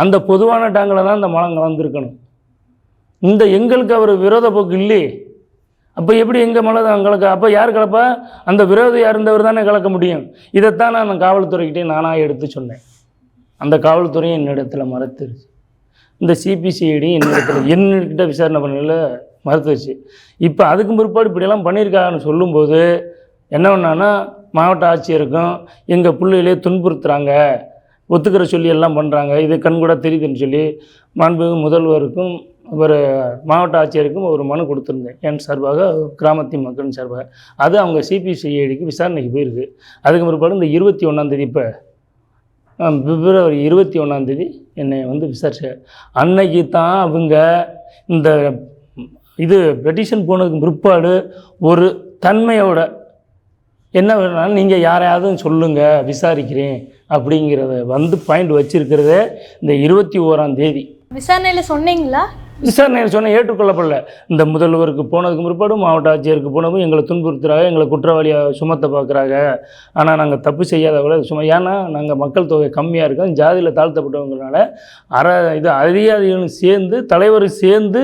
அந்த பொதுவான டேங்கில் தான் அந்த மலம் கலந்துருக்கணும். இந்த எங்களுக்கு அவர் விரோத போக்கு இல்லையே, அப்போ எப்படி எங்கள் மலை தான் கலக்க? அப்போ யார் கலப்பா? அந்த விரோதியாக இருந்தவர் தானே கலக்க முடியும். இதைத்தான் நான் காவல்துறைக்கிட்டே நானாக எடுத்து சொன்னேன். அந்த காவல்துறையும் என்னிடத்தில் மறுத்துருச்சு. இந்த சிபிசிஐடி என்னிடக்கிட்ட விசாரணை பண்ணல மறுத்துருச்சு. இப்போ அதுக்கும் பிற்பாடு இப்படியெல்லாம் பண்ணியிருக்காங்கன்னு சொல்லும்போது என்ன பண்ணான்னா, மாவட்ட ஆட்சியருக்கும் எங்கள் பிள்ளைகளே துன்புறுத்துகிறாங்க, ஒத்துக்கிற சொல்லி எல்லாம் பண்ணுறாங்க, இது கண்கூட தெரியுதுன்னு சொல்லி மாண்புமிகு முதல்வருக்கும் ஒரு மாவட்ட ஆட்சியருக்கும் ஒரு மனு கொடுத்துருந்தேன் என் சார்பாக, கிராமத்தின் மக்களின் சார்பாக. அது அவங்க சிபிசிஐடிக்கு விசாரணைக்கு போயிருக்கு. அதுக்கு பிற்பாடு இந்த 21ஆம் தேதி, இப்போ பிப்ரவரி 21ஆம் தேதி என்னை வந்து விசாரிச்ச அன்னைக்கு தான் அவங்க இந்த இது பெட்டிஷன் போனதுக்கு பிற்பாடு ஒரு தன்மையோட என்ன வேணாலும் நீங்கள் யாரையாவது சொல்லுங்கள் விசாரிக்கிறேன் அப்படிங்கிறத வந்து பாயிண்ட் வச்சுருக்கிறதே இந்த 21ஆம் தேதி. விசாரணையில் சொன்னீங்களா? விசாரணையில் சொன்ன ஏற்றுக்கொள்ளப்படல. இந்த முதல்வருக்கு போனதுக்கு பிற்பாடு மாவட்ட ஆட்சியருக்கு போனதும் எங்களை துன்புறுத்துறாங்க, எங்களை குற்றவாளியாக சுமத்த பார்க்குறாங்க. ஆனால் நாங்கள் தப்பு செய்யாத கூட ஏன்னா நாங்கள் மக்கள் தொகை கம்மியாக இருக்கோம், ஜாதியில் தாழ்த்தப்பட்டவங்கனால இது அதிகாரிகளும் சேர்ந்து தலைவரும் சேர்ந்து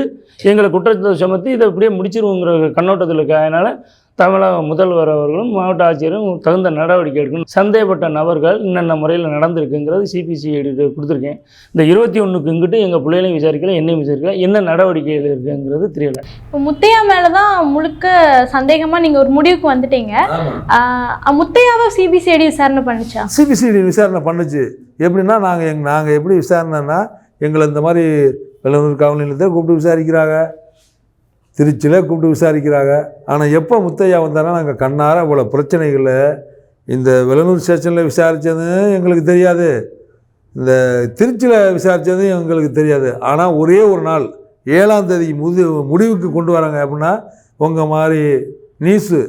எங்களை குற்றத்தை சுமத்தி இதை இப்படியே முடிச்சிருவோங்கிற கண்ணோட்டத்தில் இருக்கு. அதனால் தமிழக முதல்வர் அவர்களும் மாவட்ட ஆட்சியரும் தகுந்த நடவடிக்கை எடுக்கணும். சந்தேகப்பட்ட நபர்கள் என்னென்ன முறையில் நடந்திருக்குங்கிறது சிபிசிஐடி கொடுத்துருக்கேன். இந்த 21க்கு இங்கிட்டு எங்கள் பிள்ளைகளையும் விசாரிக்கல, என்னையும் விசாரிக்கல, என்ன நடவடிக்கைகள் இருக்குங்கிறது தெரியல. இப்போ முத்தையா மேலே தான் முழுக்க சந்தேகமாக நீங்கள் ஒரு முடிவுக்கு வந்துட்டீங்க. முத்தையாவை சிபிசிஐடி விசாரணை பண்ணிச்சா? சிபிசிஐடி விசாரணை பண்ணுச்சு. எப்படின்னா நாங்கள் எப்படி விசாரணைன்னா, எங்களை இந்த மாதிரி வெள்ளனூர் காவல் நிலையத்தை கூப்பிட்டு விசாரிக்கிறாங்க, திருச்சியில் கூப்பிட்டு விசாரிக்கிறாங்க. ஆனால் எப்போ முத்தையா வந்தாலும் நாங்கள் கண்ணார அவ்வளோ பிரச்சனைகளை இந்த வெள்ளனூர் ஸ்டேஷனில் விசாரித்தது எங்களுக்கு தெரியாது, இந்த திருச்சியில் விசாரித்தது எங்களுக்கு தெரியாது. ஆனால் ஒரே ஒரு நாள் 7ஆம் தேதி முடிவுக்கு கொண்டு வராங்க. அப்படின்னா உங்கள் மாதிரி நியூஸு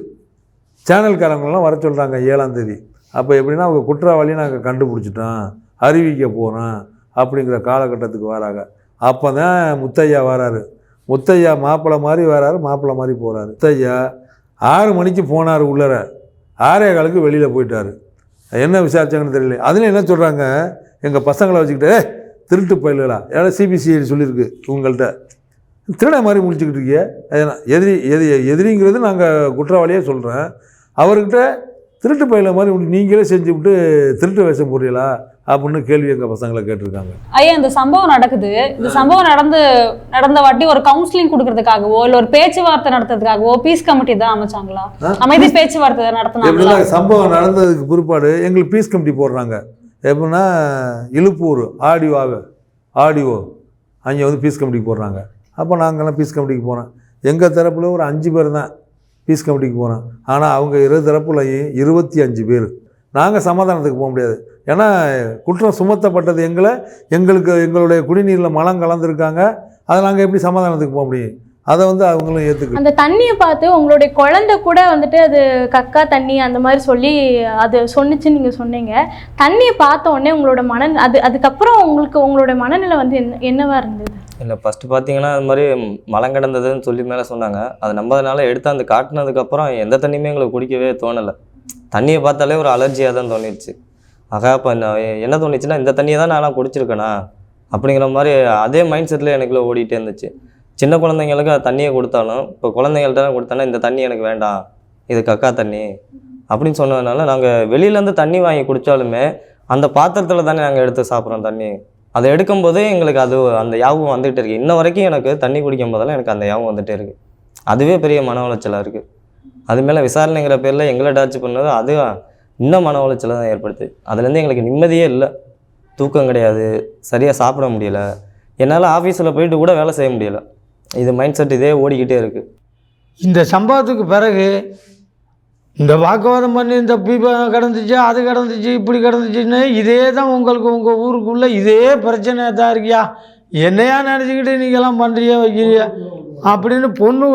சேனல்காரங்களெலாம் வர சொல்கிறாங்க 7ஆம் தேதி. அப்போ எப்படின்னா அவங்க குற்றவாளியை நாங்கள் கண்டுபிடிச்சிட்டோம், அறிவிக்க போகிறோம் அப்படிங்கிற காலகட்டத்துக்கு வராங்க. அப்போ தான் முத்தையா வராரு. முத்தையா மாப்பிள்ளை மாதிரி வராரு, மாப்பிள்ளை மாதிரி போகிறாரு. முத்தையா 6 மணிக்கு போனார் உள்ளர, 6:15 வெளியில் போயிட்டார். என்ன விசாரிச்சாங்கன்னு தெரியல. அதில் என்ன சொல்கிறாங்க, எங்கள் பசங்களை வச்சுக்கிட்டு திருட்டு பயிலா, ஏன்னா சிபிசிஐடி சொல்லியிருக்கு உங்கள்கிட்ட திருட மாதிரி முடிச்சுக்கிட்டு இருக்கிய, எதிரிங்கிறது நாங்கள் குற்றவாளியே சொல்கிறேன், அவர்கிட்ட திருட்டு பயில மாதிரி நீங்களே செஞ்சு விட்டு திருட்டு வேஷம் போடுறீங்களா அப்படின்னு கேள்வி எங்கள் பசங்களை கேட்டிருக்காங்க. ஐயா, இந்த சம்பவம் நடக்குது, இந்த சம்பவம் நடந்த வாட்டி ஒரு கவுன்சிலிங் கொடுக்கறதுக்காகவோ இல்லை ஒரு பேச்சுவார்த்தை நடத்துறதுக்காகவோ பீஸ் கமிட்டி தான் அமைச்சாங்களா? அமைதி பேச்சுவார்த்தை நடத்தினாங்களா? சம்பவம் நடந்ததுக்கு பிற்பாடு எங்களுக்கு பீஸ் கமிட்டி போடுறாங்க. எப்படின்னா இழுப்பூர் ஆடியோ அங்கே வந்து பீஸ் கமிட்டிக்கு போடுறாங்க. அப்போ நாங்கள்லாம் பீஸ் கமிட்டிக்கு போகிறோம். எங்கள் தரப்பில் ஒரு 5 பேர் தான் பீஸ் கமிட்டிக்கு போகிறோம். ஆனால் அவங்க 2 தரப்புலையும் 25 பேர். நாங்கள் சமாதானத்துக்கு போக முடியாது. ஏன்னா குற்றம் சுமத்தப்பட்டது எங்களுடைய குடிநீரில் மலம் கலந்துருக்காங்க. அதை நாங்கள் எப்படி சமாதானத்துக்கு போக முடியும்? அதை வந்து அவங்களும் ஏற்றுக்கு. அந்த தண்ணியை பார்த்து உங்களுடைய குழந்தை கூட வந்துட்டு அது கக்கா தண்ணி அந்த மாதிரி சொல்லி அது சொன்னிச்சுன்னு நீங்கள் சொன்னீங்க. தண்ணியை பார்த்த உடனே உங்களோட அதுக்கப்புறம் உங்களோட மனநிலை வந்து என்னவா இருந்தது? இல்லை, ஃபஸ்ட்டு பார்த்தீங்கன்னா அது மாதிரி மலம் கிடந்ததுன்னு சொல்லி மேலே சொன்னாங்க. அதை நம்பதுனால எடுத்து அந்த காட்டினதுக்கப்புறம் எந்த தண்ணியுமே எங்களுக்கு குடிக்கவே தோணலை. தண்ணியை பார்த்தாலே ஒரு அலர்ஜியாக தான் தோணிடுச்சு. ஆகா, இப்போ என்ன தோணுச்சுன்னா இந்த தண்ணியை தான் நான் குடிச்சிருக்கேனா அப்படிங்கிற மாதிரி அதே மைண்ட் செட்டில் எனக்குள்ளே ஓடிட்டே இருந்துச்சு. சின்ன குழந்தைங்களுக்கு அது தண்ணியை கொடுத்தாலும் இப்போ குழந்தைங்கள்ட்ட கொடுத்தோன்னா இந்த தண்ணி எனக்கு வேண்டாம், இது கக்கா தண்ணி அப்படின்னு சொன்னதுனால நாங்கள் வெளியிலேருந்து தண்ணி வாங்கி குடித்தாலுமே அந்த பாத்திரத்தில் தானே நாங்கள் எடுத்து சாப்பிட்றோம் தண்ணி. அதை எடுக்கும்போதே எங்களுக்கு அந்த யாபகம் வந்துகிட்டே இருக்குது. இன்ன வரைக்கும் எனக்கு தண்ணி குடிக்கும் போதெல்லாம் எனக்கு அந்த யாபகம் வந்துகிட்டே இருக்குது. அதுவே பெரிய மன உளைச்சலாக இருக்குது. அது மேலே விசாரணைங்கிற பேரில் எங்களை டார்ச் பண்ணது அது இன்னும் மன உளைச்சலை தான் ஏற்படுத்து. அதுலேருந்து எங்களுக்கு நிம்மதியே இல்லை. தூக்கம் கிடையாது, சரியாக சாப்பிட முடியலை, என்னால் ஆஃபீஸில் போயிட்டு கூட வேலை செய்ய முடியலை. இது மைண்ட் செட் இதே ஓடிக்கிட்டே இருக்குது. இந்த சம்பவத்துக்கு பிறகு இந்த வாக்குவாதம் பண்ணி இந்த கிடந்துச்சு, அது கிடந்துச்சு, இப்படி கிடந்துச்சுன்னு இதே தான் உங்களுக்கு உங்கள் ஊருக்குள்ளே இதே பிரச்சனை தான் இருக்கியா, என்னையா நினச்சிக்கிட்டு நீங்கள்லாம் பண்ணுறியா வைக்கிறியா அப்படின்னு பொண்ணு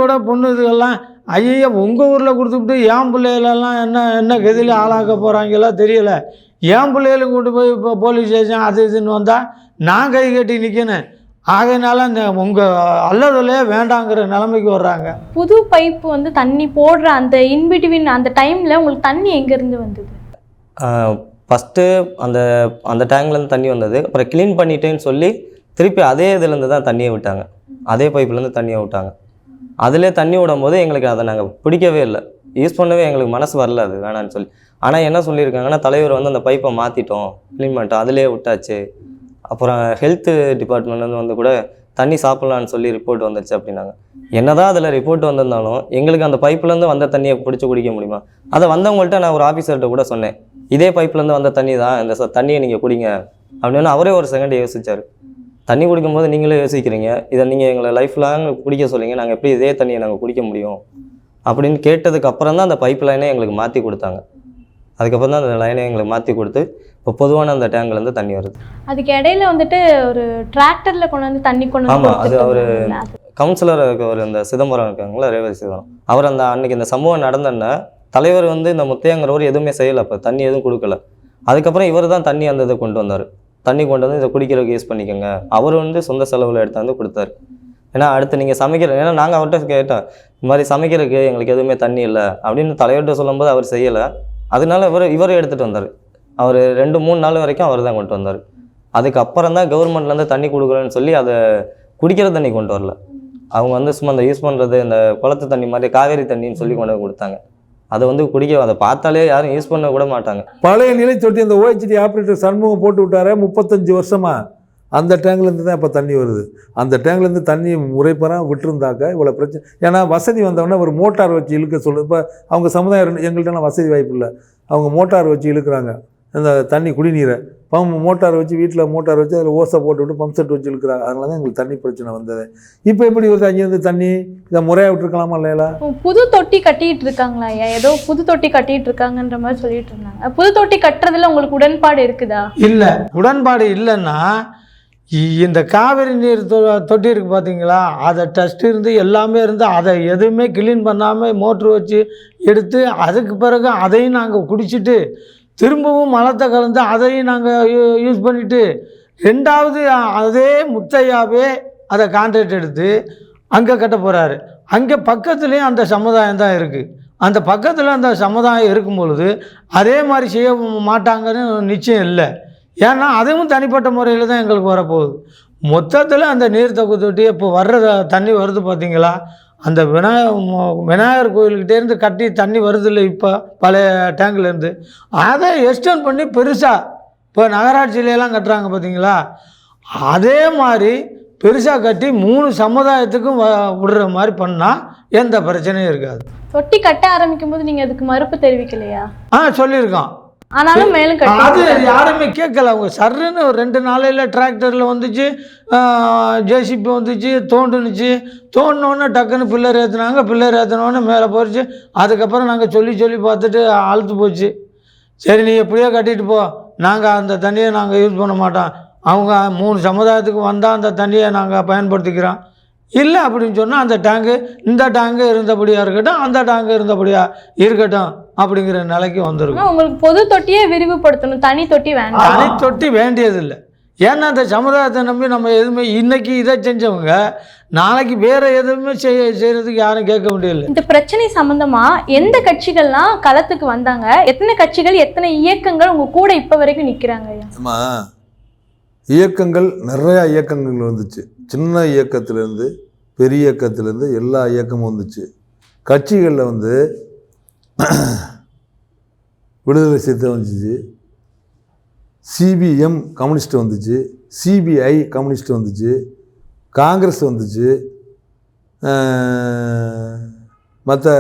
இதுக்கெல்லாம் ஐயா உங்கள் ஊரில் கொடுத்துக்கிட்டு என் பிள்ளைகளெல்லாம் என்ன கதியில் ஆளாக்க போகிறாங்களோ தெரியலை. என் பிள்ளைகளும் கொண்டு போய் இப்போ போலீஸ் ஸ்டேஷன் அது இதுன்னு வந்தால் நான் கை கட்டி நிற்கணும். ஆகையினால இந்த உங்கள் அல்லதொல்லையே வேண்டாங்கிற நிலைமைக்கு வர்றாங்க. புது பைப்பு வந்து தண்ணி போடுற அந்த இன்பிட்வீன் அந்த டைமில் உங்களுக்கு தண்ணி எங்கேருந்து வந்தது? ஃபஸ்ட்டு அந்த டேங்க்லேருந்து தண்ணி வந்தது. அப்புறம் க்ளீன் பண்ணிட்டேன்னு சொல்லி திருப்பி அதே இதுலேருந்து தான் தண்ணியை விட்டாங்க. அதே பைப்லேருந்து தண்ணியை விட்டாங்க. அதிலே தண்ணி விடும் போது எங்களுக்கு அதை நாங்கள் பிடிக்கவே இல்லை, யூஸ் பண்ணவே எங்களுக்கு மனசு வரல அது வேணான்னு சொல்லி. ஆனால் என்ன சொல்லியிருக்காங்கன்னா தலைவர் வந்து அந்த பைப்பை மாற்றிட்டோம், க்ளீன் பண்ணிட்டோம், அதிலே விட்டாச்சு. அப்புறம் ஹெல்த்து டிபார்ட்மெண்ட்லேருந்து வந்து கூட தண்ணி சாப்பிட்லான்னு சொல்லி ரிப்போர்ட் வந்துருச்சு அப்படின்னாங்க. என்னதான் அதில் ரிப்போர்ட் வந்திருந்தாலும் எங்களுக்கு அந்த பைப்லேருந்து வந்த தண்ணியை பிடிச்சி குடிக்க முடியுமா? அதை வந்தவங்கள்ட்ட நான் ஒரு ஆஃபீஸர்கிட்ட கூட சொன்னேன், இதே பைப்லேருந்து வந்த தண்ணி தான், இந்த தண்ணியை நீங்கள் குடிங்க அப்படின்னு. அவரே ஒரு செகண்ட் யோசிச்சார். தண்ணி குடிக்கும்போது நீங்களே யோசிக்கிறீங்க, இதை நீங்கள் எங்களை லைஃப் லாங் குடிக்க சொல்லிங்க, நாங்கள் எப்படி இதே தண்ணியை நாங்கள் குடிக்க முடியும் அப்படின்னு கேட்டதுக்கு அப்புறம் தான் அந்த பைப் லைனே எங்களுக்கு மாற்றி கொடுத்தாங்க. அதுக்கப்புறம் தான் அந்த லைனை எங்களுக்கு மாற்றி கொடுத்து இப்போ பொதுவான அந்த டேங்க்லேருந்து தண்ணி வருது. அதுக்கு இடையில வந்துட்டு ஒரு டிராக்டரில் கொண்டு வந்து தண்ணி கொண்டு வந்து. ஆமாம், அது அவர் கவுன்சிலர் அவர் இந்த சிதம்பரம் இருக்காங்களா, ரேவதி சிதம்பரம், அவர் அன்னைக்கு இந்த சம்பவம் நடந்தோன்னா தலைவர் வந்து இந்த முத்தையாங்கிறவர் எதுவுமே செய்யலை, அப்போ தண்ணி எதுவும் கொடுக்கல. அதுக்கப்புறம் இவர் தான் தண்ணி அந்த இதை கொண்டு வந்தார். தண்ணி கொண்டு வந்து இதை குடிக்கிறதுக்கு யூஸ் பண்ணிக்கோங்க, அவர் வந்து சொந்த செலவில் எடுத்தாந்து கொடுத்தாரு. ஏன்னா அடுத்து நீங்கள் ஏன்னா நாங்கள் அவர்கிட்ட கேட்டோம், இந்த மாதிரி சமைக்கிறதுக்கு எங்களுக்கு எதுவுமே தண்ணி இல்லை அப்படின்னு தலைவர்கிட்ட சொல்லும்போது அவர் செய்யலை. அதனால இவர் எடுத்துகிட்டு வந்தார். அவர் 2-3 நாள் வரைக்கும் அவர் தான் கொண்டு வந்தார். அதுக்கப்புறம் தான் கவர்மெண்ட்லேருந்து தண்ணி கொடுக்குறேன்னு சொல்லி அதை குடிக்கிற தண்ணி கொண்டு வரல. அவங்க வந்து சும்மா அந்த யூஸ் பண்ணுறது இந்த குளத்து தண்ணி மாதிரி காவேரி தண்ணின்னு சொல்லி கொண்டு வந்து கொடுத்தாங்க. அதை வந்து அதை பார்த்தாலே யாரும் யூஸ் பண்ண கூட மாட்டாங்க. பழைய நிலை தொட்டி அந்த OHD ஆப்ரேட்டர் சண்முகம் போட்டு விட்டார 35 வருஷமாக அந்த டேங்க்லேருந்து தான் இப்போ தண்ணி வருது. அந்த டேங்க்லேருந்து தண்ணி முறைப்பெறாம விட்டுருந்தாக்க இவ்வளோ பிரச்சனை. ஏன்னா வசதி வந்தவொடனே ஒரு மோட்டார் வச்சு இழுக்க சொல்லு. இப்போ அவங்க சமுதாயம் எங்கள்கிட்டலாம் வசதி வாய்ப்பு இல்லை, அவங்க மோட்டார் வச்சு இழுக்கிறாங்க அந்த தண்ணி குடிநீரை. மோட்டார் வச்சு வீட்டில் மோட்டார் வச்சு அதில் ஓசை போட்டு விட்டு பம்ப் செட் வச்சு இழுக்கிறாங்க. அதனால தான் எங்களுக்கு தண்ணி பிரச்சனை வந்தது. இப்போ எப்படி வருது அங்கேருந்து தண்ணி? இதை முறையாக விட்டுருக்கலாமா இல்லையா? புது தொட்டி கட்டிட்டு இருக்காங்களா ஐயா? ஏதோ புது தொட்டி கட்டிட்டு இருக்காங்கன்ற மாதிரி சொல்லிட்டு இருந்தாங்க. புது தொட்டி கட்டுறதுல உங்களுக்கு உடன்பாடு இருக்குதா? இல்லை, உடன்பாடு இல்லைன்னா இந்த காவிரி நீர் தொட்டி இருக்குது பார்த்தீங்களா, அதை டஸ்ட் இருந்து எல்லாமே இருந்து அதை எதுவுமே கிளீன் பண்ணாமல் மோட்ரு வச்சு எடுத்து அதுக்கு பிறகு அதையும் நாங்கள் குடிச்சிட்டு திரும்பவும் மலத்தை கலந்து அதையும் நாங்கள் யூஸ் பண்ணிவிட்டு ரெண்டாவது அதே முத்தையாவே அதை கான்ட்ராக்ட் எடுத்து அங்கே கட்ட போகிறாரு. அங்கே பக்கத்துலேயும் அந்த சமுதாயம் தான் இருக்குது. அந்த பக்கத்தில் அந்த சமுதாயம் இருக்கும் பொழுது அதே மாதிரி செய்ய மாட்டாங்கன்னு நிச்சயம் இல்லை. ஏன்னா அதுவும் தனிப்பட்ட முறையில் தான் எங்களுக்கு வரப்போகுது. மொத்தத்தில் அந்த நீர் தொட்டி இப்போ வர்ற தண்ணி வருது பார்த்தீங்களா, அந்த விநாயகர் கோயிலுக்கிட்டேருந்து கட்டி தண்ணி வருது இல்லை இப்போ பழைய டேங்க்லேருந்து, அதை எக்ஸ்டெண்ட் பண்ணி பெருசாக இப்போ நகராட்சியிலலாம் கட்டுறாங்க பார்த்தீங்களா, அதே மாதிரி பெருசாக கட்டி 3 சமுதாயத்துக்கும் விடுற மாதிரி பண்ணால் எந்த பிரச்சனையும் இருக்காது. தொட்டி கட்ட ஆரம்பிக்கும் போது நீங்கள் அதுக்கு மறுப்பு தெரிவிக்கலையா? சொல்லியிருக்கோம். ஆனாலும் மேலும் அது யாருமே கேட்கல. அவங்க சர்ன்னு ஒரு 2 நாளையில் டிராக்டரில் வந்துச்சு, ஜேசிபி வந்துச்சு, தோண்டினோடனே டக்குன்னு பில்லர் ஏற்றினாங்க. பில்லர் ஏற்றினோடனே மேலே போயிடுச்சு. அதுக்கப்புறம் நாங்கள் சொல்லி பார்த்துட்டு அழுத்து போச்சு. சரி நீ எப்படியோ கட்டிட்டு போ, நாங்கள் அந்த தண்ணியை நாங்கள் யூஸ் பண்ண மாட்டோம், அவங்க 3 சமுதாயத்துக்கு வந்தால் அந்த தண்ணியை நாங்கள் பயன்படுத்திக்கிறோம், இல்லை அப்படின்னு சொன்னால் அந்த டேங்கு இந்த டேங்கு இருந்தபடியாக இருக்கட்டும், அந்த டேங்கு இருந்தபடியாக இருக்கட்டும் அப்படிங்கிற நிலைக்கு வந்திருக்கும். ஆனா உங்களுக்கு பொது தொட்டியே விரிவுபடுத்தணும், தனி தொட்டி வேண்டாம். தனி தொட்டி வேண்டியதில்லை. ஏன்னா அந்த சமுதாயத்தை நம்பி நம்ம எதுவுமே இன்னைக்கு இதை செஞ்சவங்க நாளைக்கு வேற எதுவுமே செய்யறதுக்கு யாரும் கேட்க முடியல. இந்த பிரச்சனை சம்பந்தமா எந்த கட்சிகள்லாம் களத்துக்கு வந்தாங்க? எத்தனை கட்சிகள், எத்தனை இயக்கங்கள் உங்க கூட இப்ப வரைக்கும் நிக்கிறாங்க ஐயா? ஆமா, இயக்கங்கள் நிறையா இயக்கங்கள் வந்துச்சு. சின்ன இயக்கத்திலேருந்து பெரிய இயக்கத்திலேருந்து எல்லா இயக்கமும் வந்துச்சு. கட்சிகளில் வந்து விடுதலை சிறுத்தை வந்துச்சு, சிபிஎம் கம்யூனிஸ்ட் வந்துச்சு, சிபிஐ கம்யூனிஸ்ட் வந்துச்சு, காங்கிரஸ் வந்துச்சு, மற்ற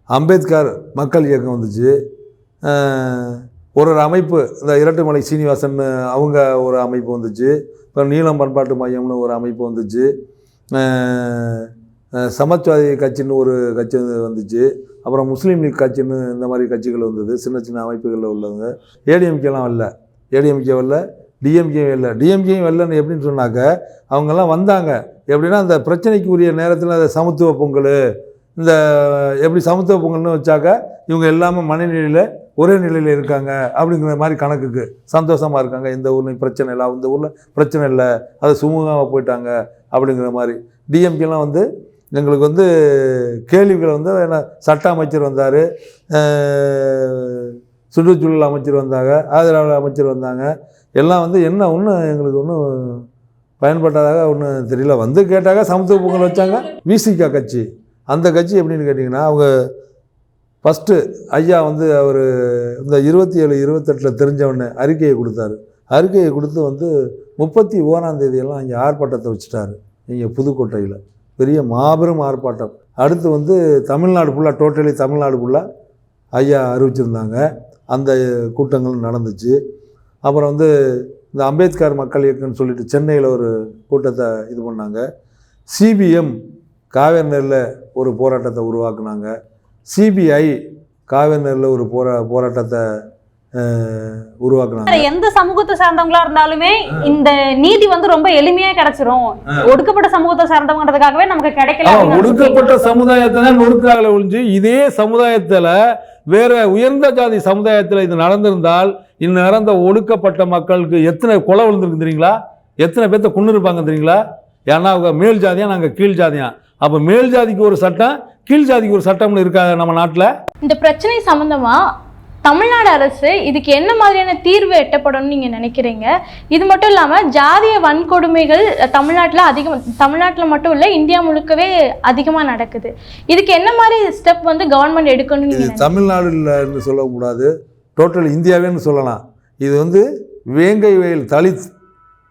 அம்பேத்கர் மக்கள் இயக்கம் வந்துச்சு, ஒரு அமைப்பு இந்த இரட்டுமலை சீனிவாசன் அவங்க ஒரு அமைப்பு வந்துச்சு, இப்போ நீளம் பண்பாட்டு மையம்னு ஒரு அமைப்பு வந்துச்சு, சமாஜ்வாதி கட்சின்னு ஒரு கட்சி வந்துச்சு, அப்புறம் முஸ்லீம் லீக் கட்சின்னு இந்த மாதிரி கட்சிகள் வந்தது. சின்ன சின்ன அமைப்புகளில் உள்ளவங்க. ஏடிஎம்கேலாம் வரல, ஏடிஎம்கே வரல, டிஎம்கே வரல. டிஎம்கேயும் வரலன்னு எப்படின்னு சொன்னாக்க அவங்கெல்லாம் வந்தாங்க எப்படின்னா அந்த பிரச்சனைக்கு உரிய நேரத்தில் அந்த சமத்துவ பொங்கல், இந்த எப்படி சமத்துவ பொங்கல்னு வச்சாக்க இவங்க எல்லாமே மனநிலையில் ஒரே நிலையில் இருக்காங்க அப்படிங்கிற மாதிரி கணக்குக்கு சந்தோஷமாக இருக்காங்க. இந்த ஊரில் பிரச்சனை இல்லை, இந்த ஊரில் பிரச்சனை இல்லை, அது சுமூகமாக போயிட்டாங்க அப்படிங்கிற மாதிரி. டிஎம்கேலாம் வந்து எங்களுக்கு வந்து கேள்விகளை வந்து என்ன சட்ட அமைச்சர் வந்தார், சுற்றுச்சூழல் அமைச்சர் வந்தாங்க, ஆதரவாளர் அமைச்சர் வந்தாங்க, எல்லாம் வந்து என்ன ஒன்றும் எங்களுக்கு ஒன்றும் பயன்பட்டதாக ஒன்றும் தெரியல. வந்து கேட்டாங்க சமத்துவ பொங்கல் வச்சாங்க. விசிகா கட்சி, அந்த கட்சி எப்படின்னு கேட்டிங்கன்னா அவங்க ஃபஸ்ட்டு ஐயா வந்து அவர் இந்த 27, 28 தெரிஞ்சவொடனே அறிக்கையை கொடுத்தாரு. அறிக்கையை கொடுத்து வந்து 31ஆம் தேதியெல்லாம் இங்கே ஆர்ப்பாட்டத்தை வச்சுட்டாரு. இங்கே புதுக்கோட்டையில் பெரிய மாபெரும் ஆர்ப்பாட்டம். அடுத்து வந்து தமிழ்நாடு ஃபுல்லாக, டோட்டலி தமிழ்நாடு ஃபுல்லாக ஐயா அறிவிச்சிருந்தாங்க. அந்த கூட்டங்கள் நடந்துச்சு. அப்புறம் வந்து இந்த அம்பேத்கர் மக்கள் இயக்கம்னு சொல்லிட்டு சென்னையில் ஒரு கூட்டத்தை இது பண்ணாங்க. சிபிஎம் காவேரி நெல்லில் ஒரு போராட்டத்தை உருவாக்குனாங்க. சிபிஐ காவேரி நெல்லில் ஒரு போராட்டத்தை உருவாக்குனாங்க. எந்த சமூகத்தை சார்ந்தவங்களா இருந்தாலுமே இந்த நீதி வந்து ரொம்ப எளிமையா கிடைச்சிரும். ஒடுக்கப்பட்ட சமூகத்தை சார்ந்தவங்கிறதுக்காகவே நமக்கு கிடைக்கல. ஒடுக்கப்பட்ட சமுதாயத்தை தான் நொடுக்காகல ஒழிஞ்சு, இதே சமுதாயத்தில் வேற உயர்ந்த ஜாதி சமுதாயத்தில் இது நடந்திருந்தால் இந்நேரம் இந்த ஒடுக்கப்பட்ட மக்களுக்கு எத்தனை கொலை விழுந்திருக்கு தெரியுங்களா? எத்தனை பேர்த்த கொண்டு இருப்பாங்க தெரியுங்களா? ஏன்னா அவங்க மேல் ஜாதியா, நாங்கள் கீழ் ஜாதியா. அப்போ மேல் ஜாதிக்கு ஒரு சட்டம், கீழ் ஜாதிக்கு ஒரு சட்டம்னு இருக்காது நம்ம நாட்டில். இந்த பிரச்சனை சம்பந்தமா தமிழ்நாடு அரசு இதுக்கு என்ன மாதிரியான தீர்வு எட்டப்படணும்னு நீங்கள் நினைக்கிறீங்க? இது மட்டும் இல்லாமல் ஜாதிய வன்கொடுமைகள் தமிழ்நாட்டில் மட்டும் இல்லை, இந்தியா முழுக்கவே அதிகமாக நடக்குது. இதுக்கு என்ன மாதிரி ஸ்டெப் வந்து கவர்மெண்ட் எடுக்கணும்னு? இது தமிழ்நாடுன்னு சொல்லக்கூடாது, டோட்டல் இந்தியாவேன்னு சொல்லலாம். இது வந்து வேங்கை வயல் தலித்,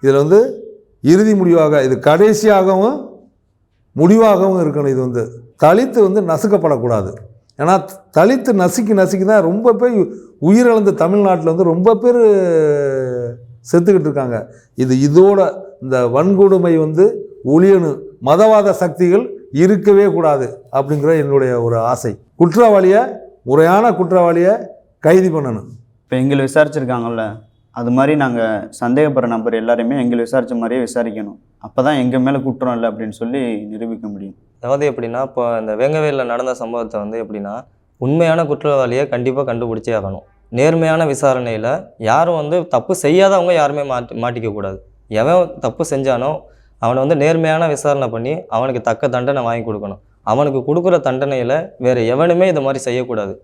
இதில் வந்து இறுதி முடிவாக, இது கடைசியாகவும் முடிவாகவும் இருக்கணும். இது வந்து தலித்து வந்து நசுக்கப்படக்கூடாது. ஏன்னா தலித்து நசுக்கி தான் ரொம்ப பேர் உயிரிழந்த தமிழ்நாட்டில் வந்து ரொம்ப பேர் செத்துக்கிட்டு இருக்காங்க. இதோட இந்த வன்கொடுமை வந்து ஒழியணும். மதவாத சக்திகள் இருக்கவே கூடாது அப்படிங்கிற என்னுடைய ஒரு ஆசை. முறையான குற்றவாளியை கைது பண்ணணும். இப்போ எங்களை விசாரிச்சிருக்காங்கல்ல, அது மாதிரி நாங்கள் சந்தேகப்படுற நபர் எல்லாருமே எங்களை விசாரித்த மாதிரியே விசாரிக்கணும். அப்போ தான் எங்கள் மேலே குற்றம் இல்லை அப்படின்னு சொல்லி நிரூபிக்க முடியும். அதாவது எப்படின்னா, இப்போ இந்த வேங்கவேலில் நடந்த சம்பவத்தை வந்து எப்படின்னா, உண்மையான குற்றவாளியை கண்டிப்பாக கண்டுபிடிச்சே ஆகணும். நேர்மையான விசாரணையில் யாரும் வந்து தப்பு செய்யாதவங்க யாருமே மாட்டிக்கக்கூடாது. எவன் தப்பு செஞ்சானோ அவனை வந்து நேர்மையான விசாரணை பண்ணி அவனுக்கு தக்க தண்டனை வாங்கி கொடுக்கணும். அவனுக்கு கொடுக்குற தண்டனையில் வேறு எவனுமே இதை மாதிரி செய்யக்கூடாது.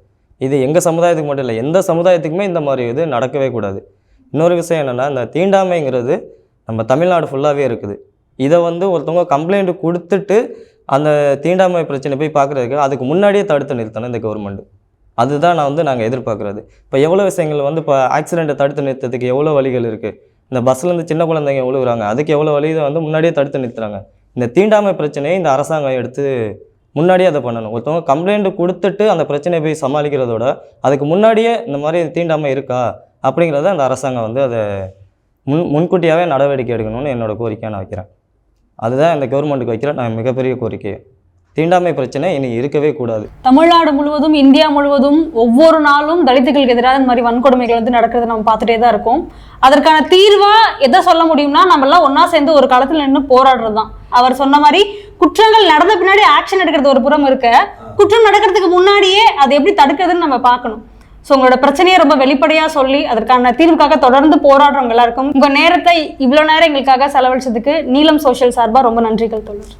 இது எங்கள் சமுதாயத்துக்கு மட்டும் இல்லை, எந்த சமுதாயத்துக்குமே இந்த மாதிரி இது நடக்கவே கூடாது. இன்னொரு விஷயம் என்னென்னா, இந்த தீண்டாமைங்கிறது நம்ம தமிழ்நாடு ஃபுல்லாகவே இருக்குது. இதை வந்து ஒருத்தவங்க கம்ப்ளைண்ட் கொடுத்துட்டு அந்த தீண்டாமை பிரச்சனை போய் பார்க்குறதுக்கு அதுக்கு முன்னாடியே தடுத்து நிறுத்தணும் இந்த கவர்மெண்ட். அதுதான் நாங்கள் எதிர்பார்க்குறது. இப்போ எவ்வளோ விஷயங்கள் வந்து இப்போ ஆக்சிடெண்ட்டை தடுத்து நிறுத்தத்துக்கு எவ்வளோ வழிகள் இருக்குது. இந்த பஸ்ஸிலேருந்து சின்ன குழந்தைங்க விழுகுறாங்க, அதுக்கு எவ்வளோ வழி வந்து முன்னாடியே தடுத்து நிறுத்துறாங்க. இந்த தீண்டாமை பிரச்சனையை இந்த அரசாங்கம் எடுத்து முன்னாடியே அதை பண்ணணும். ஒருத்தவங்க கம்ப்ளைண்ட் கொடுத்துட்டு அந்த பிரச்சனையை போய் சமாளிக்கிறதோட அதுக்கு முன்னாடியே இந்த மாதிரி தீண்டாமை இருக்கா அப்படிங்கிறத அந்த அரசாங்கம் வந்து அதை முன்கூட்டியாகவே நடவடிக்கை எடுக்கணும்னு என்னோடய கோரிக்கையை நான் வைக்கிறேன். அதுதான் இந்த கவர்மெண்ட்டுக்கு வைக்கிற நான் மிகப்பெரிய கோரிக்கை. தீண்டாமை பிரச்சனை இனி இருக்கவே கூடாது. தமிழ்நாடு முழுவதும், இந்தியா முழுவதும் ஒவ்வொரு நாளும் தலித்துகளுக்கு எதிராக இந்த மாதிரி வன்கொடுமைகள் வந்து நடக்கிறத நம்ம பார்த்துட்டே தான் இருக்கோம். அதற்கான தீர்வா எதை சொல்ல முடியும்னா, நம்ம எல்லாம் ஒன்னா சேர்ந்து ஒரு காலத்துல நின்று போராடுறது தான். அவர் சொன்ன மாதிரி குற்றங்கள் நடந்த பின்னாடி ஆக்ஷன் எடுக்கிறது ஒரு புறம் இருக்க, குற்றம் நடக்கிறதுக்கு முன்னாடியே அதை எப்படி தடுக்கிறதுன்னு நம்ம பார்க்கணும். ஸோ உங்களோட பிரச்சனையை ரொம்ப வெளிப்படையாக சொல்லி அதற்கான தீர்வுக்காக தொடர்ந்து போராடுறவங்க எல்லாருக்கும் உங்கள் நேரத்தை இவ்வளோ நேரம் எங்களுக்காக செலவழிச்சதுக்கு நீலம் சோஷியல் சார்பாக ரொம்ப நன்றிகள் தோழர்.